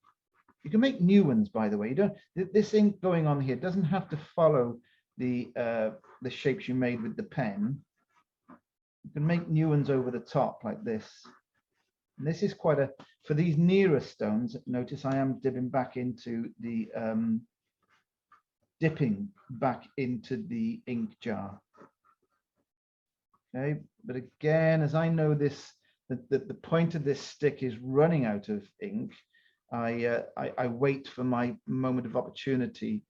You can make new ones, by the way. You don't, this ink going on here doesn't have to follow the shapes you made with the pen. You can make new ones over the top like this. And this is quite for these nearer stones, notice I am dipping back into the ink jar. Okay, but again, as I know this, the point of this stick is running out of ink, I wait for my moment of opportunity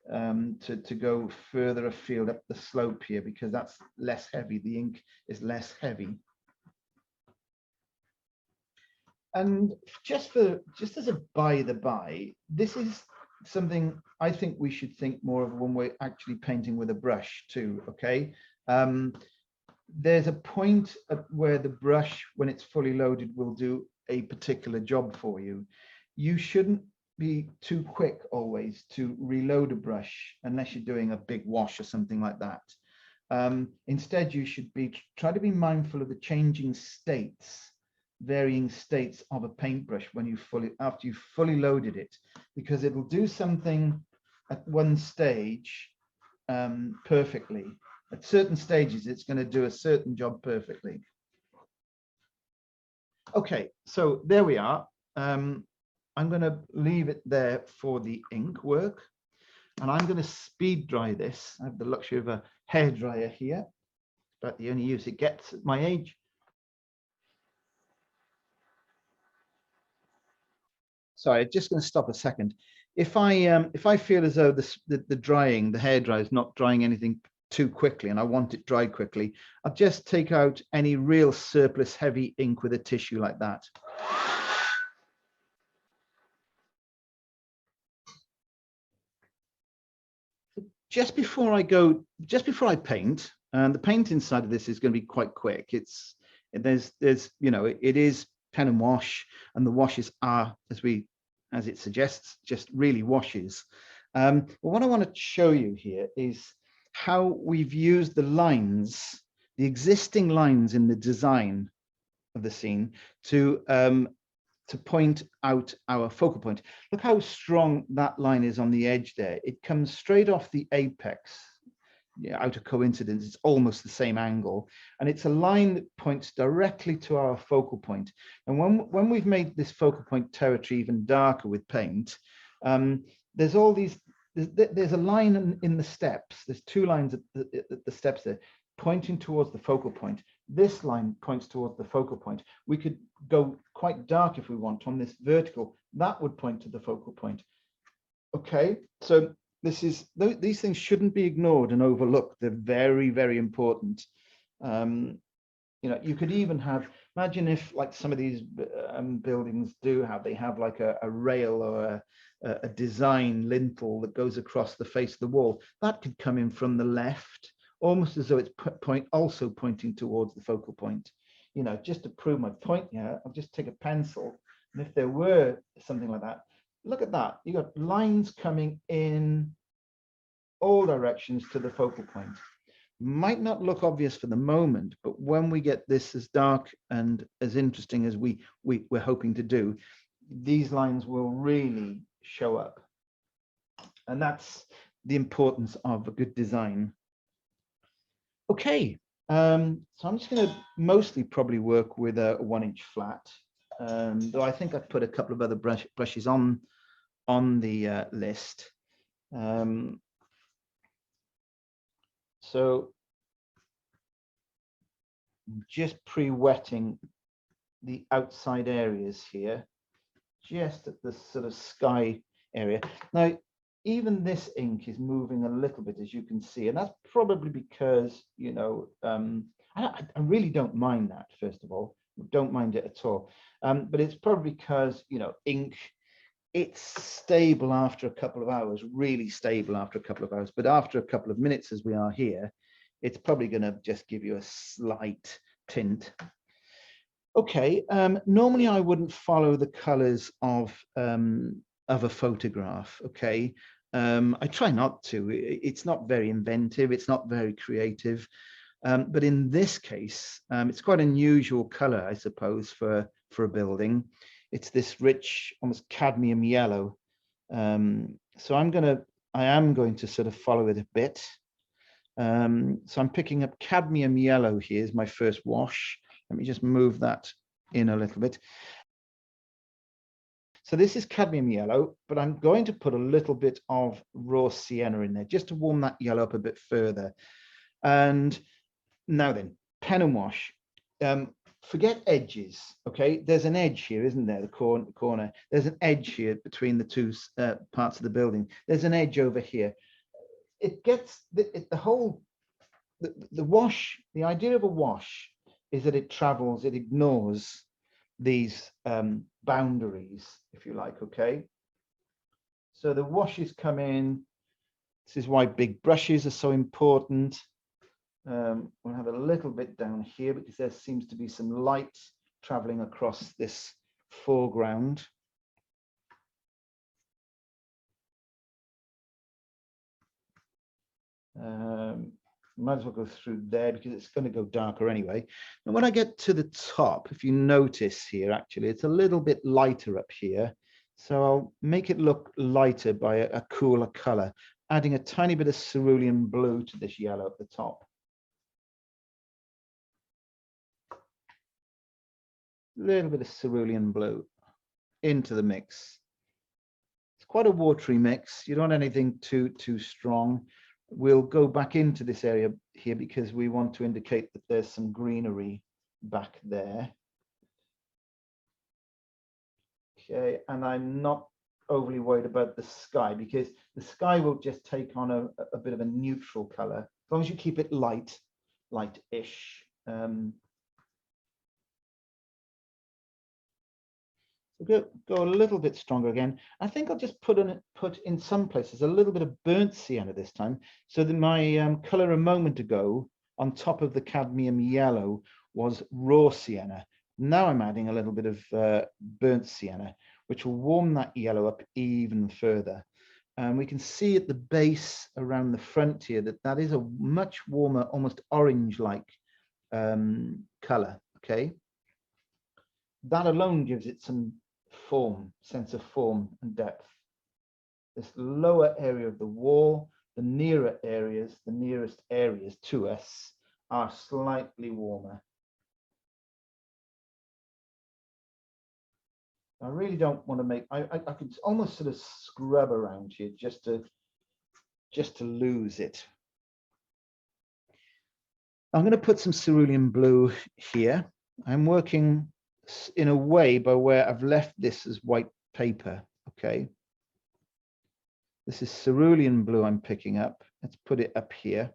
to go further afield up the slope here, because that's less heavy. The ink is less heavy. And just as a by the by, this is something I think we should think more of when we're actually painting with a brush too, okay? There's a point at where the brush, when it's fully loaded, will do a particular job for you. You shouldn't be too quick always to reload a brush unless you're doing a big wash or something like that. Instead, you should try to be mindful of the changing states, varying states of a paintbrush when you after you've fully loaded it, because it'll do something at one stage perfectly. At certain stages, it's going to do a certain job perfectly. Okay, so there we are. I'm going to leave it there for the ink work, and I'm going to speed dry this. I have the luxury of a hairdryer here, but the only use it gets at my age. Sorry, just going to stop a second. If I feel as though the drying, the hairdryer is not drying anything too quickly and I want it dried quickly, I'll just take out any real surplus heavy ink with a tissue like that. Just before I paint, and the paint inside of this is going to be quite quick. There's you know, it is pen and wash, and the washes are, as it suggests, just really washes. But what I want to show you here is how we've used the lines, the existing lines in the design of the scene to point out our focal point. Look how strong that line is on the edge there. It comes straight off the apex. Yeah, out of coincidence, it's almost the same angle, and it's a line that points directly to our focal point. And when we've made this focal point territory even darker with paint, there's all these. There's a line in the steps. There's two lines at the steps there, pointing towards the focal point. This line points towards the focal point. We could go quite dark if we want on this vertical. That would point to the focal point. Okay, so these things shouldn't be ignored and overlooked. They're very, very important. You know, you could even imagine if, like some of these buildings do have, they have like a rail or a design lintel that goes across the face of the wall. That could come in from the left, almost as though it's also pointing towards the focal point. You know, just to prove my point here, I'll just take a pencil, and if there were something like that, look at that. You got lines coming in all directions to the focal point. Might not look obvious for the moment, but when we get this as dark and as interesting as we're hoping to do, these lines will really show up. And that's the importance of a good design. Okay, so I'm just going to mostly probably work with a 1-inch flat, though I think I've put a couple of other brushes on the list. So just pre-wetting the outside areas here, just at the sort of sky area. Now, even this ink is moving a little bit, as you can see, and that's probably because, you know, I really don't mind that, first of all. Don't mind it at all. But it's probably because, you know, ink, it's stable after a couple of hours, really stable after a couple of hours. But after a couple of minutes, as we are here, it's probably going to just give you a slight tint. Okay, normally I wouldn't follow the colors of a photograph. Okay, I try not to. It's not very inventive. It's not very creative. But in this case, it's quite an unusual color, I suppose, for a building. It's this rich, almost cadmium yellow. So I am going to sort of follow it a bit. So I'm picking up cadmium yellow here as my first wash. Let me just move that in a little bit. So this is cadmium yellow, but I'm going to put a little bit of raw sienna in there just to warm that yellow up a bit further. And now then, pen and wash. Forget edges, okay? There's an edge here, isn't there? The corner. There's an edge here between the two parts of the building. There's an edge over here. It gets the wash. The idea of a wash is that it travels, it ignores these boundaries, if you like, okay? So the washes come in. This is why big brushes are so important. We'll have a little bit down here because there seems to be some light traveling across this foreground. Might as well go through there because it's going to go darker anyway. And when I get to the top, if you notice here, actually, it's a little bit lighter up here. So I'll make it look lighter by a cooler color, adding a tiny bit of cerulean blue to this yellow at the top. A little bit of cerulean blue into the mix. It's quite a watery mix. You don't want anything too strong. We'll go back into this area here because we want to indicate that there's some greenery back there. Okay, and I'm not overly worried about the sky because the sky will just take on a bit of a neutral color as long as you keep it light-ish. We'll go a little bit stronger again. I think I'll just put in some places a little bit of burnt sienna this time, so that my color a moment ago on top of the cadmium yellow was raw sienna. Now I'm adding a little bit of burnt sienna, which will warm that yellow up even further. And we can see at the base around the front here that is a much warmer, almost orange-like color. Okay, that alone gives it some sense of form and depth. This lower area of the wall, the nearest areas to us are slightly warmer. I really don't want to make, I could almost sort of scrub around here just to lose it. I'm going to put some cerulean blue here. I'm working in a way by where I've left this as white paper. Okay, this is cerulean blue I'm picking up. Let's put it up here.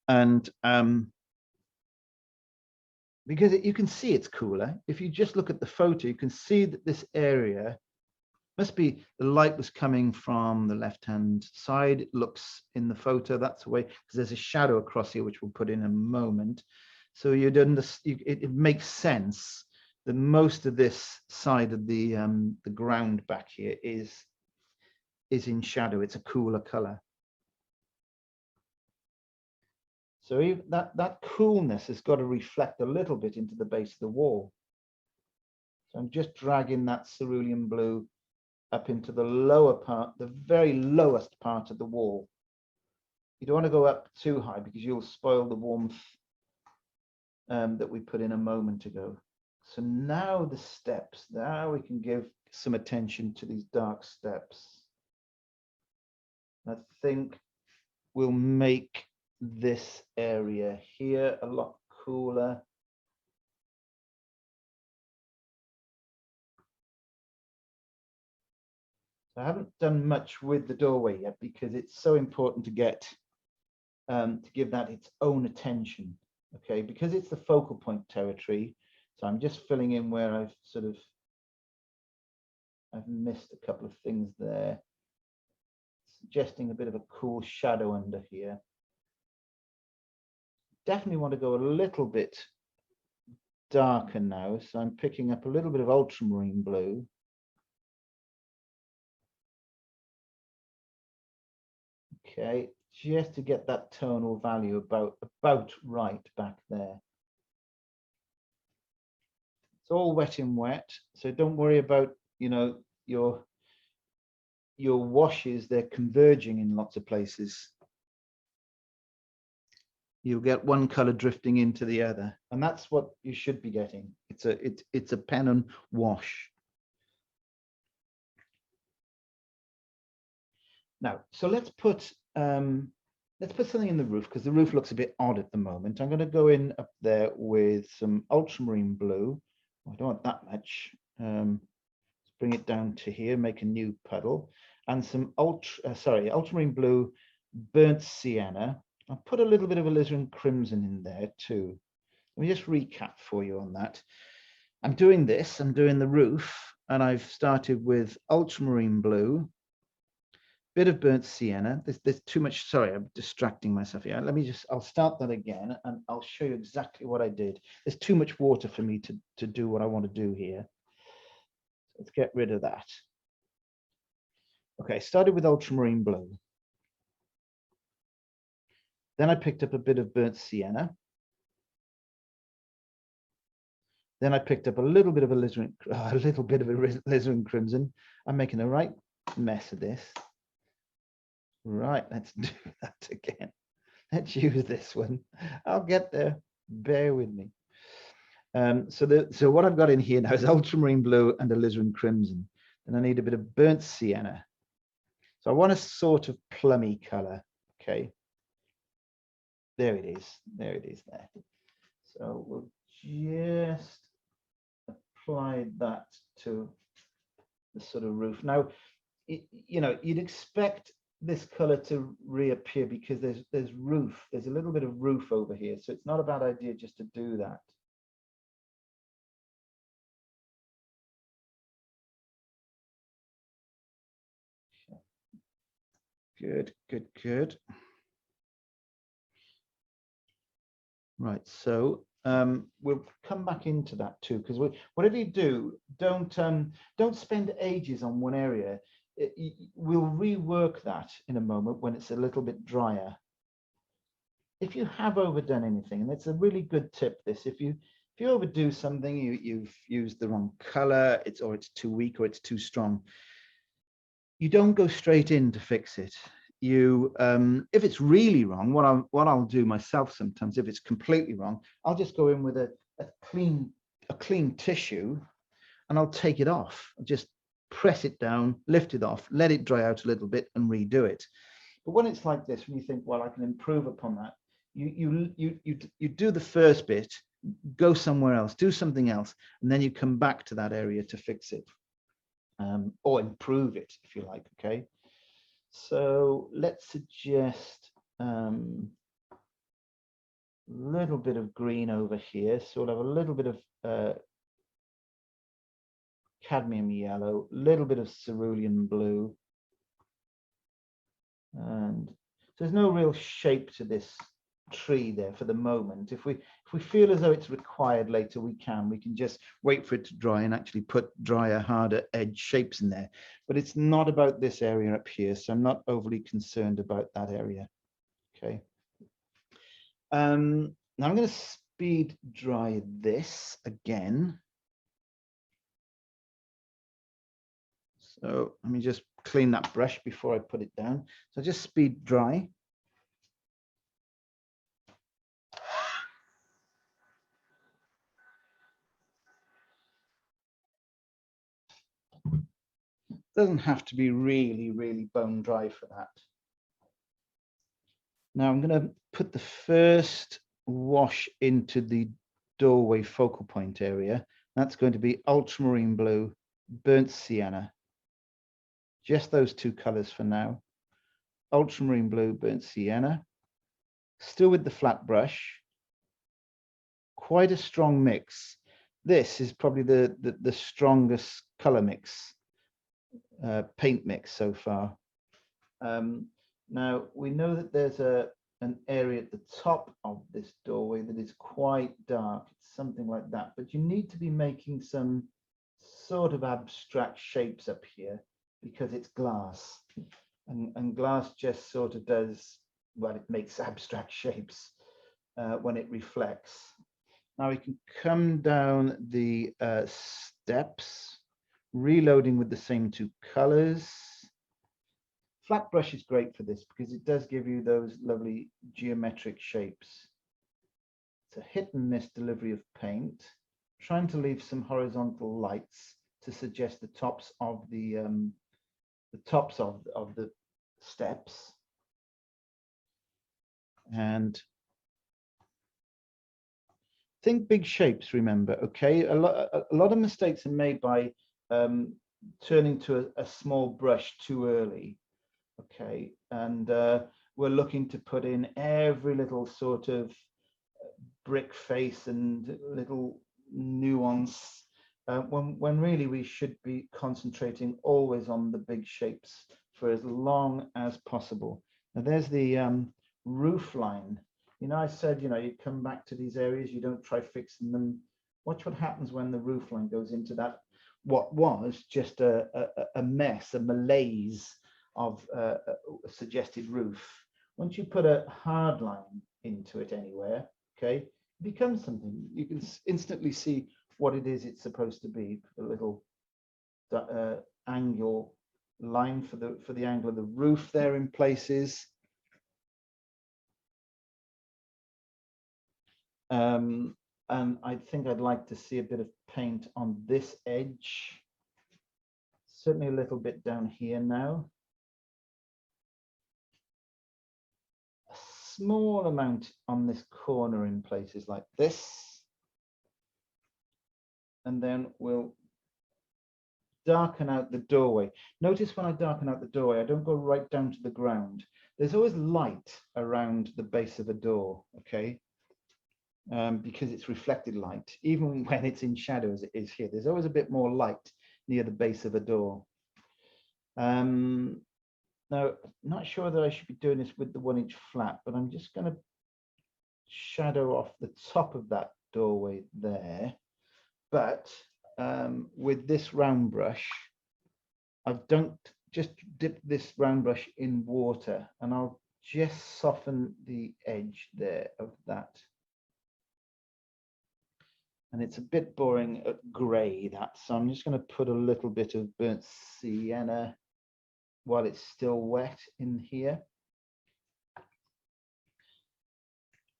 And because you can see it's cooler. If you just look at the photo, you can see that this area must be, the light was coming from the left-hand side. It looks in the photo that's the way, because there's a shadow across here, which we'll put in a moment. So it makes sense that most of this side of the ground back here is in shadow. It's a cooler color. So that coolness has got to reflect a little bit into the base of the wall. So I'm just dragging that cerulean blue up into the lower part, the very lowest part of the wall. You don't want to go up too high because you'll spoil the warmth that we put in a moment ago. So now the steps, now we can give some attention to these dark steps. I think we'll make this area here a lot cooler. I haven't done much with the doorway yet because it's so important to get to give that its own attention. Okay, because it's the focal point territory. So I'm just filling in where I've missed a couple of things there, suggesting a bit of a cool shadow under here. Definitely want to go a little bit darker now, so I'm picking up a little bit of ultramarine blue. Okay, just to get that tonal value about right back there. It's all wet in wet, so don't worry about, you know, your washes. They're converging in lots of places. You'll get one color drifting into the other, and that's what you should be getting. It's a pen and wash. Now, so let's put something in the roof, because the roof looks a bit odd at the moment. I'm going to go in up there with some ultramarine blue. I don't want that much. Let's bring it down to here, make a new puddle, and some ultramarine blue, burnt sienna. I'll put a little bit of alizarin crimson in there too. Let me just recap for you on that. I'm doing the roof, and I've started with ultramarine blue, bit of burnt sienna. There's too much. Sorry, I'm distracting myself here. I'll start that again, and I'll show you exactly what I did. There's too much water for me to do what I want to do here. Let's get rid of that. Okay, started with ultramarine blue. Then I picked up a bit of burnt sienna. Then I picked up a little bit of alizarin crimson. I'm making a right mess of this. Right, let's do that again. Let's use this one. I'll get there. Bear with me. So what I've got in here now is ultramarine blue and alizarin crimson. And I need a bit of burnt sienna. So I want a sort of plummy color. Okay. There it is. There it is there. So we'll just apply that to the sort of roof. Now, you'd expect this color to reappear because there's roof. There's a little bit of roof over here. So it's not a bad idea just to do that. Good, good, good. Right, so we'll come back into that too, because whatever you do, don't spend ages on one area. We'll rework that in a moment when it's a little bit drier. If you have overdone anything, and it's a really good tip, this, if you overdo something, you've used the wrong color, it's too weak or it's too strong, you don't go straight in to fix it. If it's really wrong, what I'll do myself sometimes, if it's completely wrong, I'll just go in with a clean tissue, and I'll take it off. I'll just press it down, lift it off, let it dry out a little bit, and redo it. But when it's like this, when you think, well, I can improve upon that, you do the first bit, go somewhere else, do something else, and then you come back to that area to fix it, or improve it, if you like. Okay. So let's suggest a little bit of green over here. So we'll have a little bit of cadmium yellow, a little bit of cerulean blue. And there's no real shape to this tree there for the moment. If we feel as though it's required later, we can just wait for it to dry and actually put drier, harder edge shapes in there. But it's not about this area up here, so I'm not overly concerned about that area. Okay. Now I'm going to speed dry this again. So let me just clean that brush before I put it down. So just speed dry. Doesn't have to be really, really bone dry for that. Now I'm going to put the first wash into the doorway focal point area. That's going to be ultramarine blue, burnt sienna. Just those two colors for now. Ultramarine blue, burnt sienna. Still with the flat brush. Quite a strong mix. This is probably the strongest color mix. Paint mix so far. Now we know that there's an area at the top of this doorway that is quite dark. It's something like that, but you need to be making some sort of abstract shapes up here because it's glass, and glass just sort of does, well, it makes abstract shapes when it reflects. Now we can come down the steps, reloading with the same two colors. Flat brush is great for this because it does give you those lovely geometric shapes. It's a hit and miss delivery of paint, trying to leave some horizontal lights to suggest the tops of the steps. And think big shapes, remember, okay? A lot of mistakes are made by turning to a small brush too early, okay? And we're looking to put in every little sort of brick face and little nuance when really we should be concentrating always on the big shapes for as long as possible. Now there's the roof line. You know, I said, you know, you come back to these areas, you don't try fixing them. Watch what happens when the roof line goes into that, what was just a mess, a malaise of a suggested roof. Once you put a hard line into it anywhere, okay, it becomes something. You can instantly see what it is it's supposed to be. Put a little angle line for the angle of the roof there in places. And I think I'd like to see a bit of paint on this edge. Certainly a little bit down here now. A small amount on this corner in places like this. And then we'll darken out the doorway. Notice when I darken out the doorway, I don't go right down to the ground. There's always light around the base of a door, okay? Because it's reflected light, even when it's in shadow as it is here. There's always a bit more light near the base of a door. Now, not sure that I should be doing this with the 1-inch flat, but I'm just going to shadow off the top of that doorway there. But with this round brush, I've just dipped this round brush in water, and I'll just soften the edge there of that. And it's a bit boring grey, that, so I'm just going to put a little bit of burnt sienna while it's still wet in here.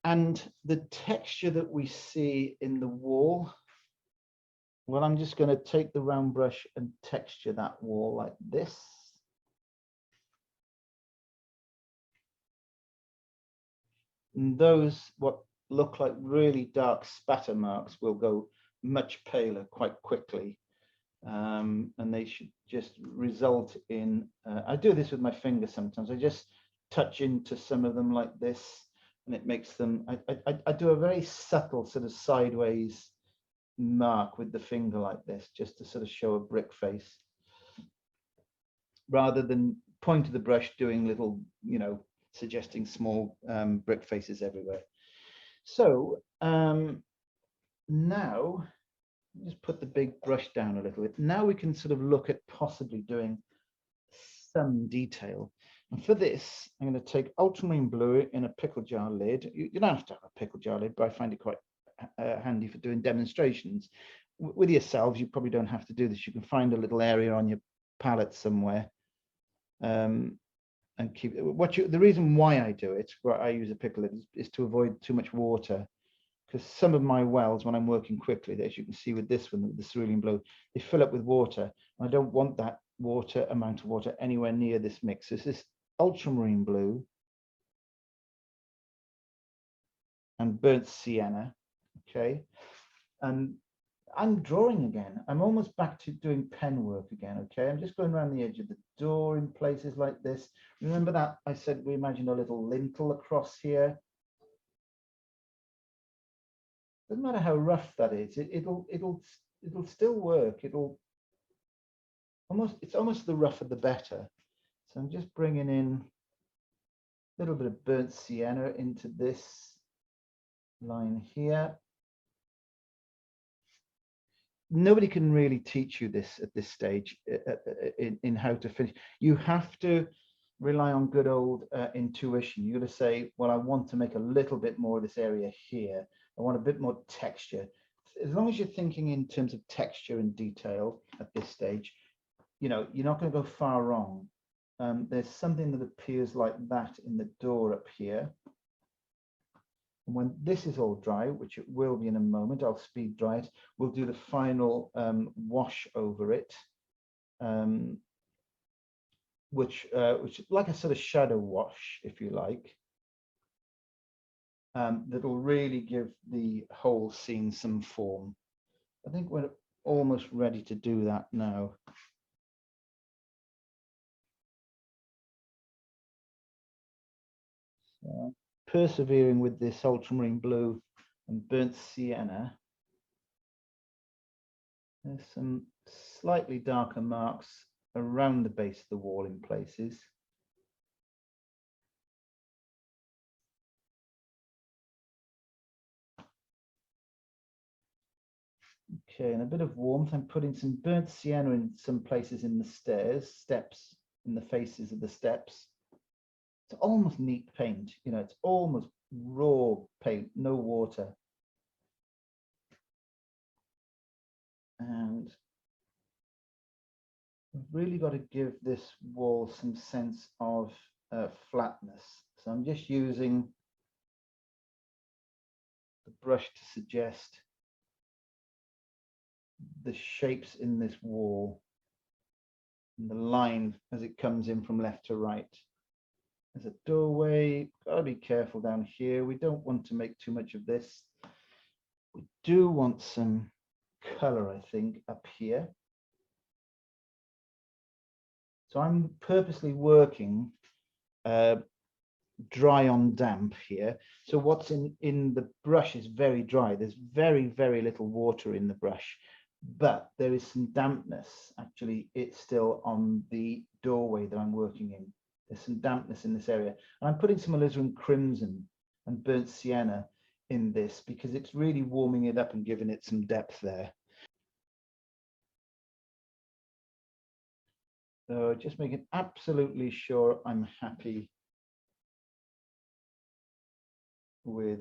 And the texture that we see in the wall, well, I'm just going to take the round brush and texture that wall like this. And those, what look like really dark spatter marks, will go much paler quite quickly. And they should just result in, I do this with my finger sometimes. I just touch into some of them like this, and it makes them, I do a very subtle sort of sideways mark with the finger like this, just to sort of show a brick face, rather than point of the brush doing little, you know, suggesting small brick faces everywhere. So now, just put the big brush down a little bit. Now we can sort of look at possibly doing some detail. And for this, I'm going to take ultramarine blue in a pickle jar lid. You don't have to have a pickle jar lid, but I find it quite handy for doing demonstrations. With yourselves, you probably don't have to do this. You can find a little area on your palette somewhere. And keep the reason why I do it, where I use a pickle lid, is to avoid too much water. Because some of my wells, when I'm working quickly, as you can see with this one, with the cerulean blue, they fill up with water. And I don't want that amount of water anywhere near this mix. So it's this ultramarine blue and burnt sienna, okay? And I'm drawing again. I'm almost back to doing pen work again, okay? I'm just going around the edge of the door in places like this. Remember that I said we imagined a little lintel across here? Doesn't matter how rough that is, it'll still work. It's almost the rougher the better. So I'm just bringing in a little bit of burnt sienna into this line here. Nobody can really teach you this at this stage in how to finish. You have to rely on good old intuition. You're going to say, well, I want to make a little bit more of this area here. I want a bit more texture. As long as you're thinking in terms of texture and detail at this stage, you know, you're not going to go far wrong. There's something that appears like that in the door up here. And when this is all dry, which it will be in a moment, I'll speed dry it. We'll do the final wash over it, which like a sort of shadow wash, if you like. That'll really give the whole scene some form. I think we're almost ready to do that now. So, persevering with this ultramarine blue and burnt sienna. There's some slightly darker marks around the base of the wall in places. Okay, and a bit of warmth. I'm putting some burnt sienna in some places in the steps, in the faces of the steps. It's almost neat paint, you know, it's almost raw paint, no water. And I've really got to give this wall some sense of flatness. So I'm just using the brush to suggest the shapes in this wall and the line as it comes in from left to right. There's a doorway, gotta be careful down here. We don't want to make too much of this. We do want some color, I think, up here. So I'm purposely working dry on damp here. So what's in the brush is very dry. There's very, very little water in the brush, but there is some dampness. Actually, it's still on the doorway that I'm working in. There's some dampness in this area. And I'm putting some alizarin crimson and burnt sienna in this because it's really warming it up and giving it some depth there. So just making absolutely sure I'm happy with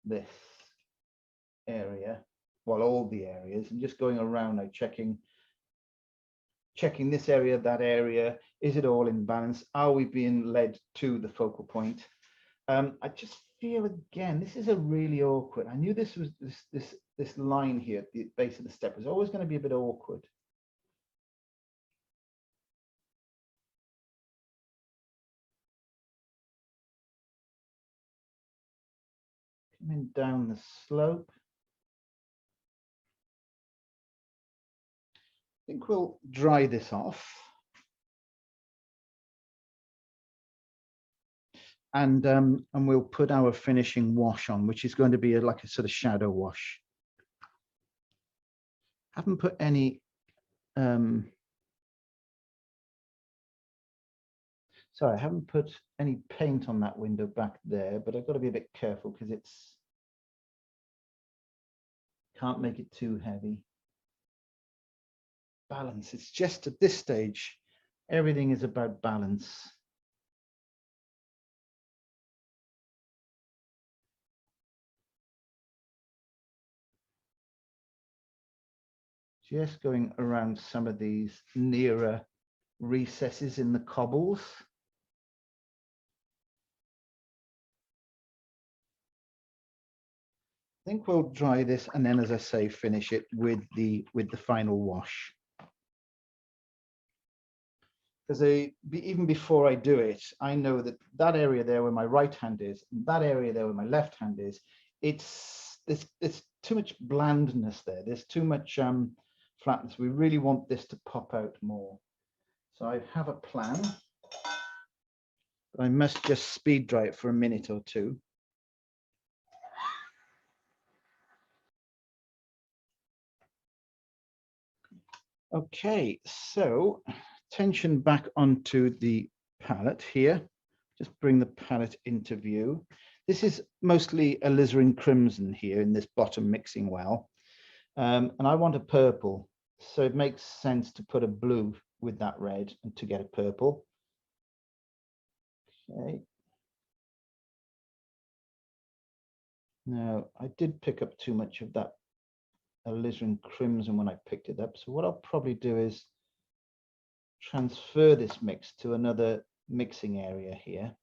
this area, well, all the areas, and just going around now checking this area, that area. Is it all in balance? Are we being led to the focal point? I just feel, again, this is a really awkward. I knew this was this line here at the base of the step was always going to be a bit awkward. Coming down the slope. I think we'll dry this off. And we'll put our finishing wash on, which is going to be like a sort of shadow wash. Haven't put any sorry, I haven't put any paint on that window back there, but I've got to be a bit careful because it's can't make it too heavy. Balance. It's just at this stage, everything is about balance. Just going around some of these nearer recesses in the cobbles. I think we'll dry this and then, as I say, finish it with the final wash. Because even before I do it, I know that that area there where my right hand is, and that area there where my left hand is, there's too much blandness there. There's too much flatness. We really want this to pop out more. So I have a plan. I must just speed dry it for a minute or two. Okay, so tension back onto the palette here. Just bring the palette into view. This is mostly alizarin crimson here in this bottom mixing well. And I want a purple. So it makes sense to put a blue with that red and to get a purple. Okay. Now, I did pick up too much of that alizarin crimson when I picked it up. So what I'll probably do is transfer this mix to another mixing area here.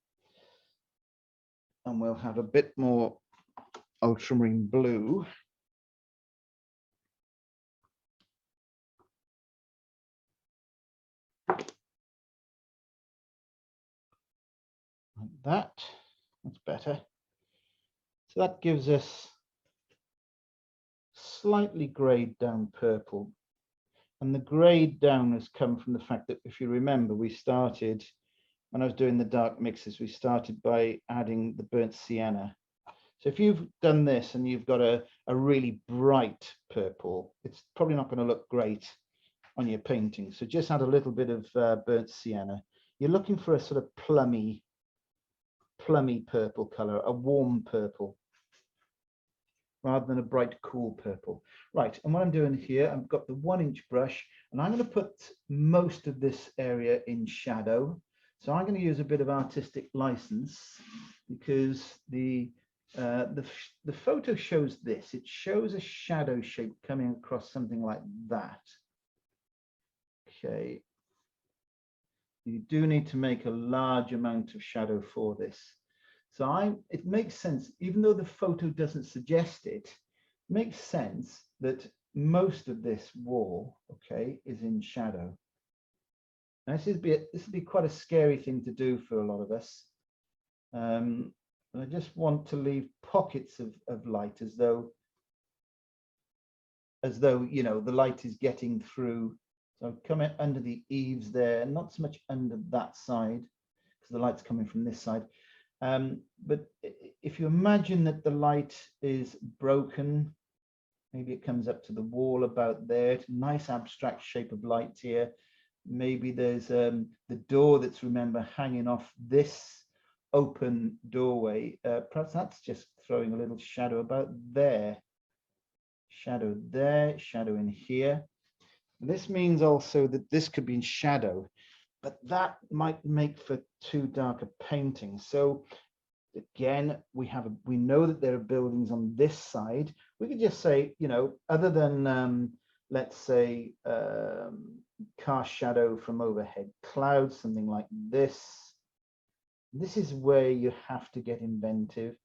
And we'll have a bit more ultramarine blue. Like that. That's better. So that gives us slightly grayed down purple. And the grade down has come from the fact that, if you remember, we started, when I was doing the dark mixes, we started by adding the burnt sienna. So if you've done this and you've got a really bright purple, it's probably not going to look great on your painting. So just add a little bit of burnt sienna. You're looking for a sort of plummy purple color, a warm purple, rather than a bright, cool purple. Right, and what I'm doing here, I've got the 1-inch brush, and I'm going to put most of this area in shadow. So I'm going to use a bit of artistic license, because the photo shows this. It shows a shadow shape coming across something like that. Okay. You do need to make a large amount of shadow for this. So it makes sense, even though the photo doesn't suggest it, makes sense that most of this wall, okay, is in shadow. Now, this would be quite a scary thing to do for a lot of us. I just want to leave pockets of light, as though you know the light is getting through. So come in under the eaves there, not so much under that side, because the light's coming from this side. But if you imagine that the light is broken, maybe it comes up to the wall about there. It's a nice abstract shape of light here. Maybe there's the door that's, remember, hanging off this open doorway. Perhaps that's just throwing a little shadow about there. Shadow there, shadow in here. This means also that this could be in shadow, but that might make for too dark a painting. So again, we know that there are buildings on this side. We could just say, you know, other than let's say cast shadow from overhead clouds, something like this. This is where you have to get inventive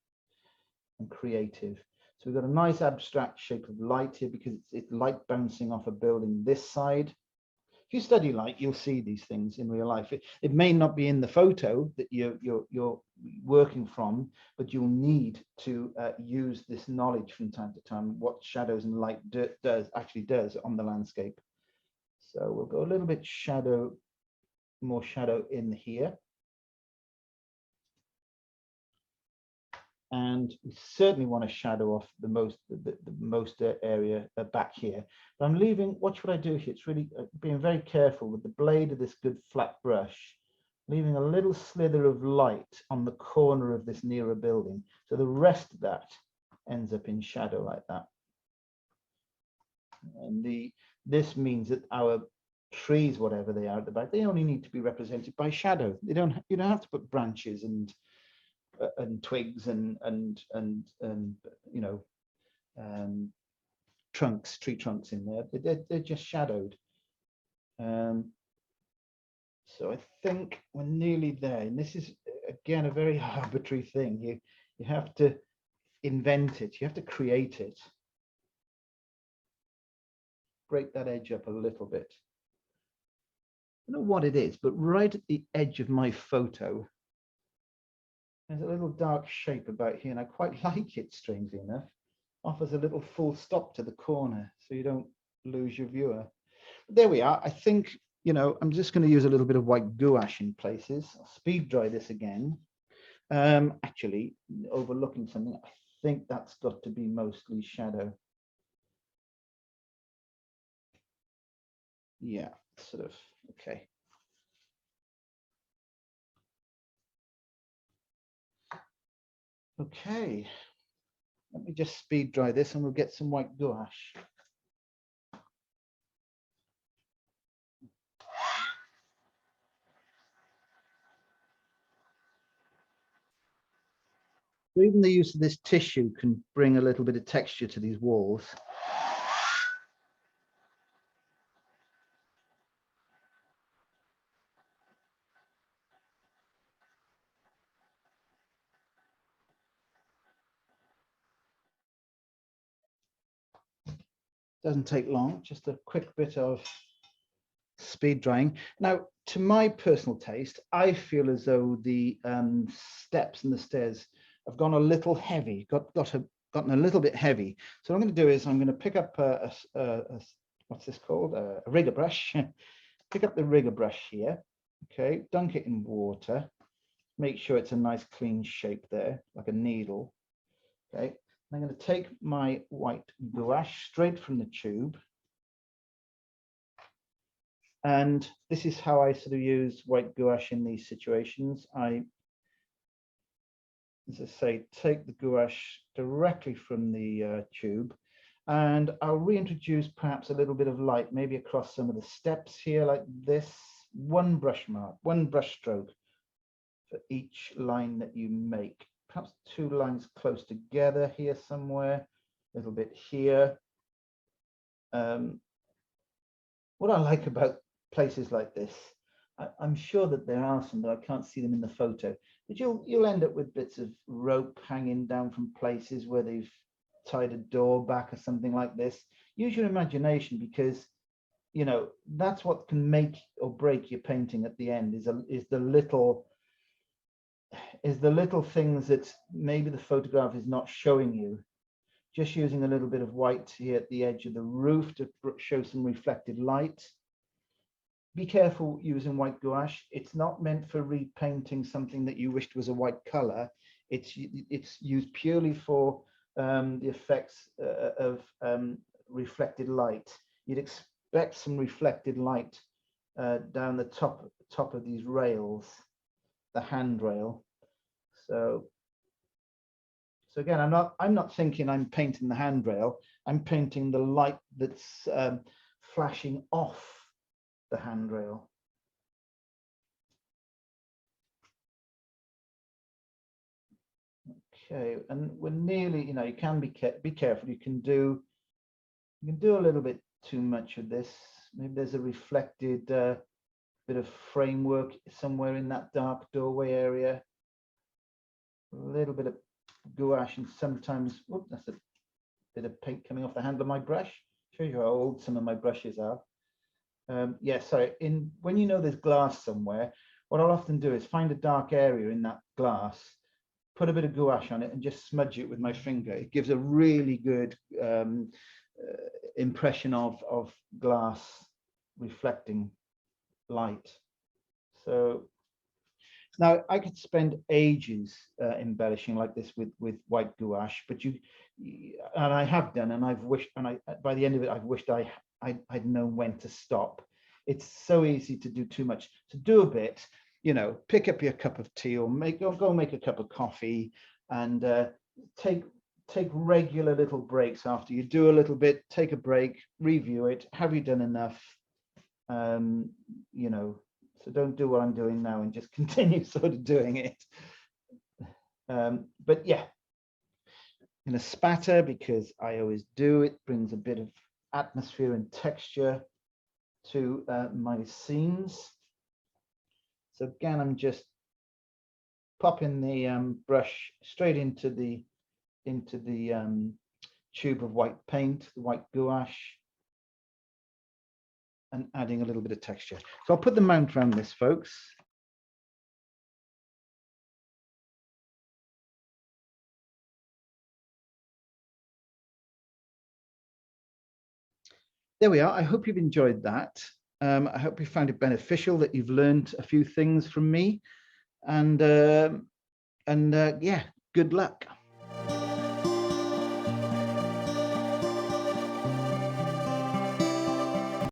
and creative. So we've got a nice abstract shape of light here, because it's light bouncing off a building this side. If you study light, you'll see these things in real life. It may not be in the photo that you're working from, but you'll need to use this knowledge from time to time, what shadows and light actually does on the landscape. So we'll go a little bit more shadow in here. And we certainly want to shadow off the most area back here. But I'm leaving, what should I do here? It's really being very careful with the blade of this good flat brush, leaving a little slither of light on the corner of this nearer building. So the rest of that ends up in shadow like that. And this means that our trees, whatever they are at the back, they only need to be represented by shadow. You don't have to put branches and twigs and you know tree trunks in there. They're just shadowed. So I think we're nearly there, and this is again a very arbitrary thing. You have to invent it, you have to create it. Break that edge up a little bit. I don't know what it is, but right at the edge of my photo, there's a little dark shape about here, and I quite like it, strangely enough. Offers a little full stop to the corner, so you don't lose your viewer. But there we are. I think, you know, I'm just going to use a little bit of white gouache in places. I'll speed dry this again. Actually, overlooking something, I think that's got to be mostly shadow. Yeah, sort of, okay. Okay, let me just speed dry this and we'll get some white gouache. So even the use of this tissue can bring a little bit of texture to these walls. Doesn't take long, just a quick bit of speed drying. Now, to my personal taste, I feel as though the steps and the stairs have gone a little heavy, gotten a little bit heavy. So what I'm going to do is I'm going to pick up what's this called? A rigger brush. Pick up the rigger brush here. Okay, dunk it in water. Make sure it's a nice clean shape there, like a needle. Okay, I'm going to take my white gouache straight from the tube. And this is how I sort of use white gouache in these situations. I, as I say, take the gouache directly from the tube, and I'll reintroduce perhaps a little bit of light, maybe across some of the steps here like this. One brush mark, one brush stroke for each line that you make. Perhaps two lines close together here somewhere, a little bit here. What I like about places like this, I'm sure that there are some, though I can't see them in the photo, but you'll end up with bits of rope hanging down from places where they've tied a door back or something like this. Use your imagination, because you know that's what can make or break your painting at the end, is the little things that maybe the photograph is not showing you. Just using a little bit of white here at the edge of the roof to show some reflected light. Be careful using white gouache. It's not meant for repainting something that you wished was a white color. It's used purely for the effects of reflected light. You'd expect some reflected light down the top of these rails, the handrail. So again, I'm not thinking I'm painting the handrail. I'm painting the light that's flashing off the handrail. Okay, and we're nearly, you know, you can be careful. You can do a little bit too much of this. Maybe there's a reflected bit of framework somewhere in that dark doorway area. A little bit of gouache, and sometimes, whoop, that's a bit of paint coming off the handle of my brush. Shows you how old some of my brushes are. Yeah, sorry, when you know there's glass somewhere, what I'll often do is find a dark area in that glass, put a bit of gouache on it and just smudge it with my finger. It gives a really good impression of glass reflecting light. So now I could spend ages embellishing like this with white gouache, but and I have done, and I've wished, and by the end of it, I've wished I'd known when to stop. It's so easy to do too much. To do a bit, you know, pick up your cup of tea or go make a cup of coffee, and take regular little breaks after you do a little bit. Take a break, review it. Have you done enough? You know, so don't do what I'm doing now and just continue sort of doing it. But yeah, I'm going to spatter because I always do. It brings a bit of atmosphere and texture to my scenes. So again, I'm just popping the brush straight into the tube of white paint, the white gouache, and adding a little bit of texture. So I'll put the mount around this, folks. There we are. I hope you've enjoyed that. I hope you found it beneficial, that you've learned a few things from me, and yeah, good luck.